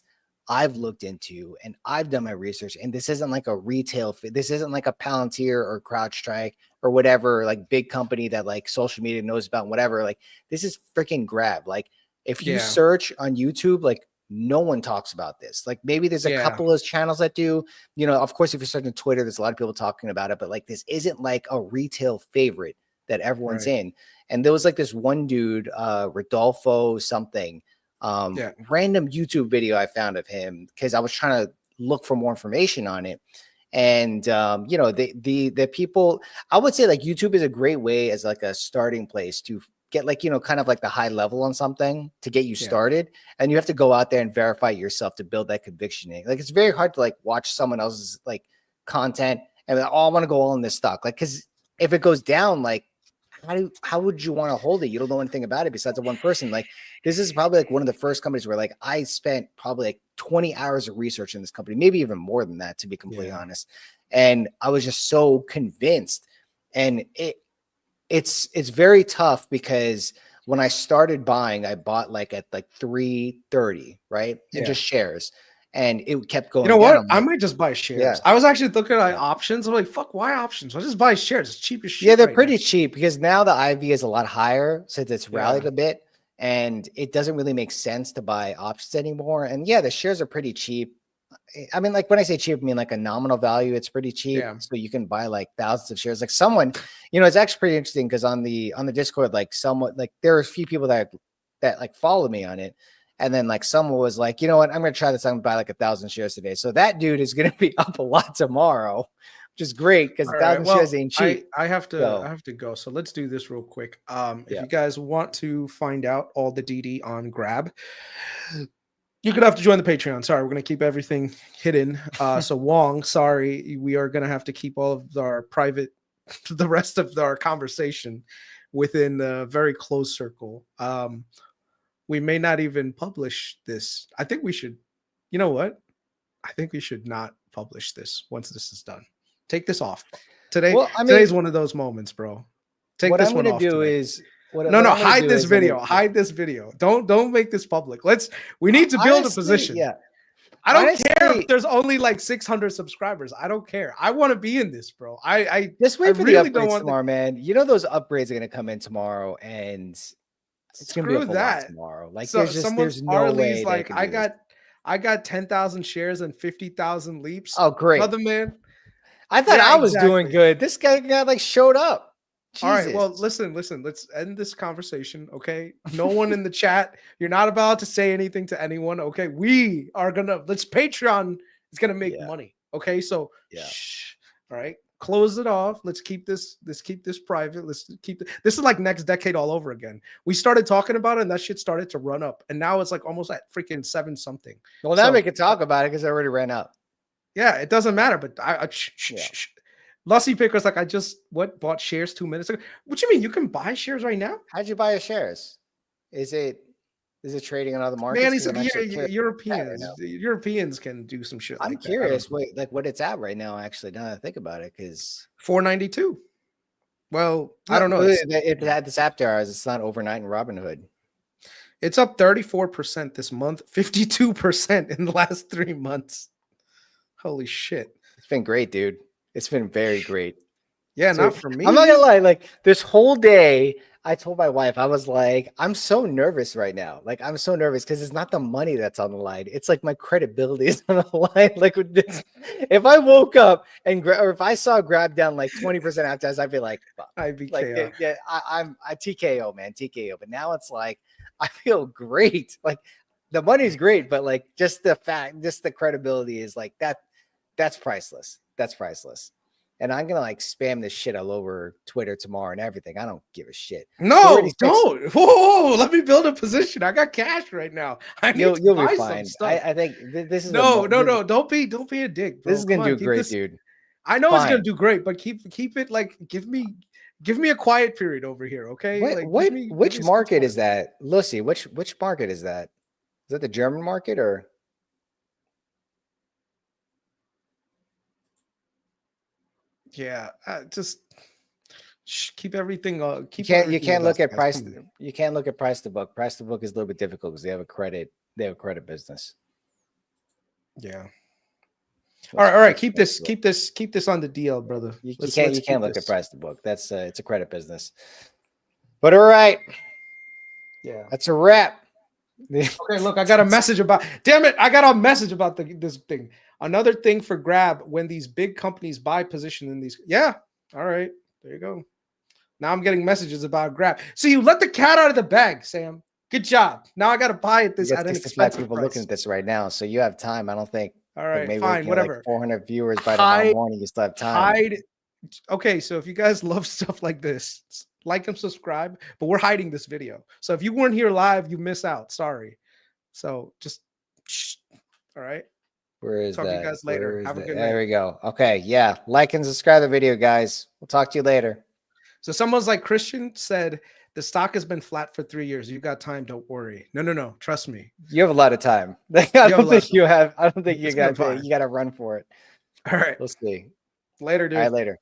I've looked into and I've done my research. And this isn't like a retail, this isn't like a Palantir or CrowdStrike or whatever, like big company that like social media knows about and whatever. Like, this is freaking Grab. Like, if you search on YouTube, like, no one talks about this. Like, maybe there's a couple of channels that do, you know, of course, if you're searching Twitter, there's a lot of people talking about it, but like, this isn't like a retail favorite that everyone's in. And there was like this one dude, Rodolfo something, random YouTube video I found of him because I was trying to look for more information on it. And, you know, the people, I would say like YouTube is a great way as like a starting place to get like, you know, kind of like the high level on something to get you started. And you have to go out there and verify yourself to build that conviction. Like, it's very hard to like watch someone else's like content and like, oh, I want to go all in this stock. Like, cause if it goes down, like, how would you want to hold it? You don't know anything about it besides the one person. Like, this is probably like one of the first companies where like I spent probably like 20 hours of research in this company, maybe even more than that, to be completely honest. And I was just so convinced. And it's very tough because when I started buying, I bought like at like 330, right? And just shares. And it kept going You know down. what? I might just buy shares. I was actually looking at options. I'm like, fuck, why options? I'll just buy shares. It's cheap as shit. Yeah, they're pretty cheap because now the IV is a lot higher since it's rallied a bit. And it doesn't really make sense to buy options anymore. And yeah, the shares are pretty cheap. I mean, like when I say cheap, I mean like a nominal value, it's pretty cheap. So you can buy like thousands of shares. Like someone, you know, it's actually pretty interesting because on the Discord, like someone, like there are a few people that like follow me on it. And then like someone was like, you know what, I'm going to try this. I'm going to buy like 1,000 shares today. So that dude is going to be up a lot tomorrow, which is great because 1,000 shares ain't cheap. I have to go. So let's do this real quick. If you guys want to find out all the DD on Grab, you're gonna have to join the Patreon. Sorry, we're gonna keep everything hidden. So Wong, sorry, we are gonna have to keep all of our private, the rest of our conversation within a very close circle. We may not even publish this. I think we should. You know what? I think we should not publish this once this is done. Take this off today. Well, today's one of those moments, bro. Take this one off. What I'm gonna do is. Hide this video. Hide this video. Don't make this public. We need to build a position. Yeah. I don't care if there's only like 600 subscribers. I don't care. I want to be in this, bro. I just wait for really the upgrades tomorrow, man. You know those upgrades are gonna come in tomorrow, and it's gonna be up a lot tomorrow. Like so there's no way. Like I got 10,000 shares and 50,000 leaps. Oh, great, brother, man. I thought I was doing good. This guy got like showed up. Jesus. All right, well, listen. Let's end this conversation, okay? No one in the chat. You're not about to say anything to anyone, okay? We are let's Patreon is gonna make money, okay? So, shh. All right, close it off. Let's keep this private. This is like next decade all over again. We started talking about it, and that shit started to run up, and now it's like almost at freaking 7 something. Well, now we can talk about it because I already ran up. Yeah, it doesn't matter, but shh. Lussie Picker's like, I just bought shares 2 minutes ago. What you mean? You can buy shares right now? How'd you buy your shares? Is it trading on other markets? Man, Europeans. Europeans can do some shit. I'm curious what it's at right now, actually, now that I think about it, because 492. Well, I don't know. It had this after hours. It's not overnight in Robinhood. It's up 34% this month, 52% in the last 3 months. Holy shit. It's been great, dude. It's been very great. Yeah, so not for me. I'm not gonna lie. Like this whole day, I told my wife, I was like, I'm so nervous right now. Like I'm so nervous because it's not the money that's on the line. It's like my credibility is on the line. Like with this, if I woke up or if I saw Grab down like 20% after this, I'd be like, fuck. I'd be like, yeah, I'm TKO, man, TKO. But now it's like I feel great. Like the money's great, but like just the credibility is like that. That's priceless. That's priceless. And I'm going to like spam this shit all over Twitter tomorrow and everything. I don't give a shit. No, don't. Whoa, let me build a position. I got cash right now. You'll be fine. I think this is no. Don't be a dick, bro. This is going to do great, dude. I know it's going to do great, but keep it like, give me a quiet period over here. Okay. Which market is that? Lucy, which market is that? Is that the German market or? Yeah, just keep everything. You can't look at price. You can't look at price to book. Price to book is a little bit difficult because they have a credit business. Yeah. All right. Keep this on the DL, brother. You can't look at price to book. That's it's a credit business. But all right. Yeah, that's a wrap. Okay, look, I got a message about. Damn it, I got a message about this thing. Another thing for Grab when these big companies buy position in these. Yeah. All right. There you go. Now I'm getting messages about Grab. So you let the cat out of the bag, Sam. Good job. Now I got to buy it at an expensive people price. looking at this right now. So you have time. I don't think. All right. Maybe fine. Whatever. Like 400 viewers by tomorrow morning. You still have time. Okay. So if you guys love stuff like this, like and subscribe. But we're hiding this video. So if you weren't here live, you miss out. Sorry. So just. All right. Where is that? Talk to you guys later. Have a good night. There we go. Okay. Yeah. Like and subscribe to the video, guys. We'll talk to you later. So someone's like Christian said, the stock has been flat for 3 years. You got time. Don't worry. No. Trust me. You have a lot of time. I don't think you got to run for it. All right. We'll see. Later, dude. All right, later.